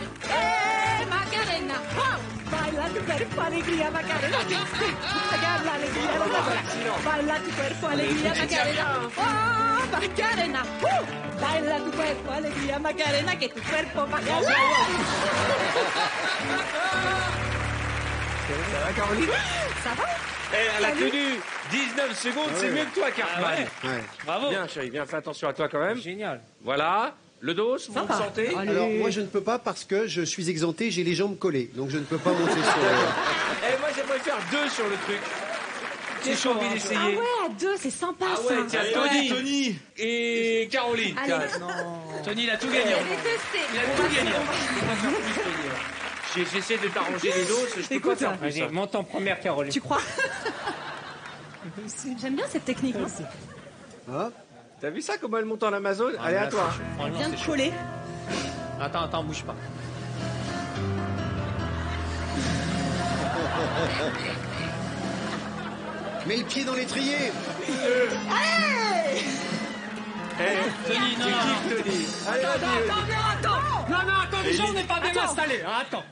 Macarena. Oh! Baila tu cuerpo alegría Macarena, que tu cuerpo paga la alegría Macarena. Baila tu cuerpo alegría Macarena, oh Macarena. Baila tu cuerpo alegría Macarena, que tu cuerpo paga la. Ça va, Caroline? Ça va? Elle a tenu 19 secondes, c'est mieux que toi, Cartman. Ouais. Bravo. Bien, chérie, bien, fais attention à toi quand même. Génial. Voilà. Le dos, vous le sentez? Alors, moi, je ne peux pas parce que je suis exempté, j'ai les jambes collées. Donc, je ne peux pas monter sur... Eh, moi, j'aimerais faire 2 sur le truc. J'ai chaud, envie hein, d'essayer. Ah ouais, à deux, c'est sympa Ah ça. ouais, tiens, Tony et Caroline. Allez. Tiens. Tony, il a tout gagné. Il a tout gagné. Je peux pas faire plus, Tony. J'essaie de t'arranger les os, je peux Écoute, pas faire plus. Vas-y, monte en première, Caroline. Tu crois? J'aime bien cette technique. Hein. Ah. T'as vu ça, comment elle monte en Amazon? Allez, à toi. Elle vient de coller. Attends, bouge pas. Mets le pied dans l'étrier. Allez! Tony, non, non. Tony. Allez, vas-y. Non, attends, déjà, on n'est pas bien installé. Attends.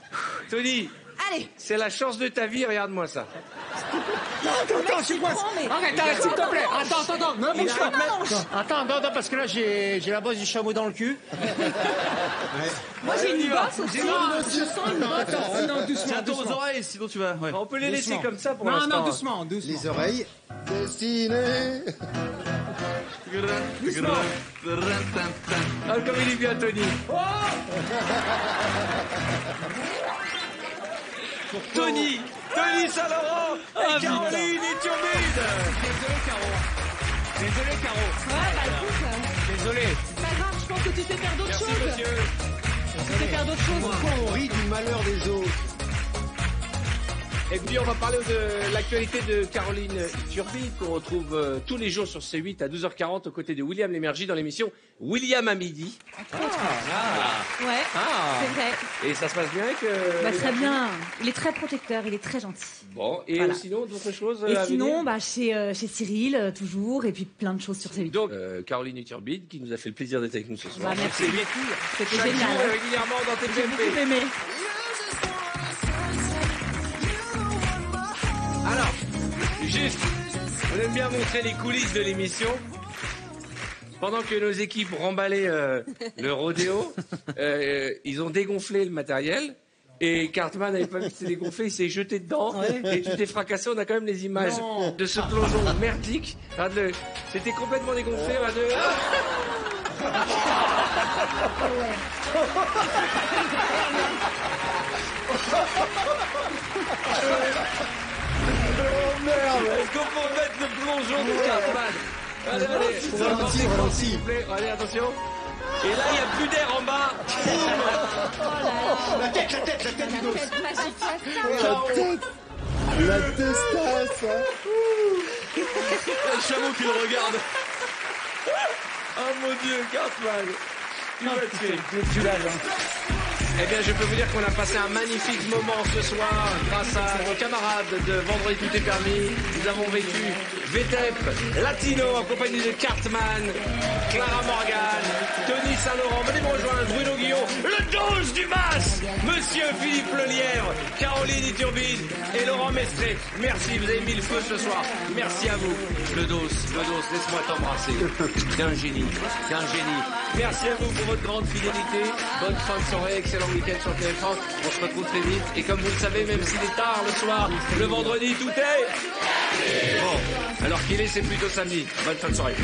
Tony, Allez! c'est la chance de ta vie, regarde-moi ça. Attends, je suis coincé. Arrête, s'il te plaît. Attends, non, bouge pas. Attends, non, parce que là, j'ai la bosse du chameau dans le cul. Moi, j'ai une bosse aussi. Je sens une bosse. Non, doucement. Tiens, tourne aux oreilles, sinon tu vas. Ouais. On peut les laisser comme ça pour Non, l'instant. non, doucement. Les oreilles destinées. Ah, comme il est bien, Tony. Tony Saint-Laurent et Caroline Iturbide. Désolé, Caro. Ouais, bah écoute. Désolé. C'est pas grave, je pense que tu sais faire d'autres Merci, choses. monsieur. Tu sais faire d'autres choses. Pourquoi on rit du malheur des autres? Et puis on va parler de l'actualité de Caroline Iturbide qu'on retrouve tous les jours sur C8 à 12h40 aux côtés de William Lémergie dans l'émission William à midi. Ouais, Ah. c'est vrai. Et ça se passe bien avec Bah, très Lémergie bien. Il est très protecteur, il est très gentil. Bon, et Voilà. sinon d'autres choses Et à sinon, venir bah, chez Cyril, toujours, et puis plein de choses sur C8. Donc Caroline Iturbide qui nous a fait le plaisir d'être avec nous ce soir. Bah, merci C'est beaucoup. C'était chaque génial. jour régulièrement dans J'ai beaucoup TPMP. aimé. Alors, juste, on aime bien montrer les coulisses de l'émission. Pendant que nos équipes remballaient le rodéo, ils ont dégonflé le matériel. Et Cartman n'avait pas vu que c'était dégonflé, il s'est jeté dedans. Et tu t'es fracassé, on a quand même les images de ce plongeon merdique. Regarde-le, c'était complètement dégonflé. Regarde-le. Oh merde! Est-ce qu'on peut mettre le plongeon de Cartman? Allez, Ralenti. s'il vous plaît. Allez, attention. Et là, il n'y a plus d'air en bas. La tête du dos. La testasse. Le chameau qui le regarde. Oh mon Dieu, Cartman. Tu vas te faire. Tu l'as, Eh bien, je peux vous dire qu'on a passé un magnifique moment ce soir grâce à nos camarades de Vendredi Tout est permis. Nous avons vécu VTEP Latino en compagnie de Cartman, Clara Morgan, Tony Saint-Laurent, venez me rejoindre, Bruno Guillon, le 12 du Mas, Monsieur Philippe Lelièvre, Caroline Iturbide et Laurent Mestré. Merci, vous avez mis le feu ce soir. Merci à vous. Le dos, laisse-moi t'embrasser. T'es un génie, t'es un génie. Merci à vous pour votre grande fidélité. Bonne fin de soirée, excellent week-end sur TF1. On se retrouve très vite. Et comme vous le savez, même s'il est tard le soir, le vendredi, tout est... Bon, alors qu'il est, c'est plutôt samedi. Bonne fin de soirée.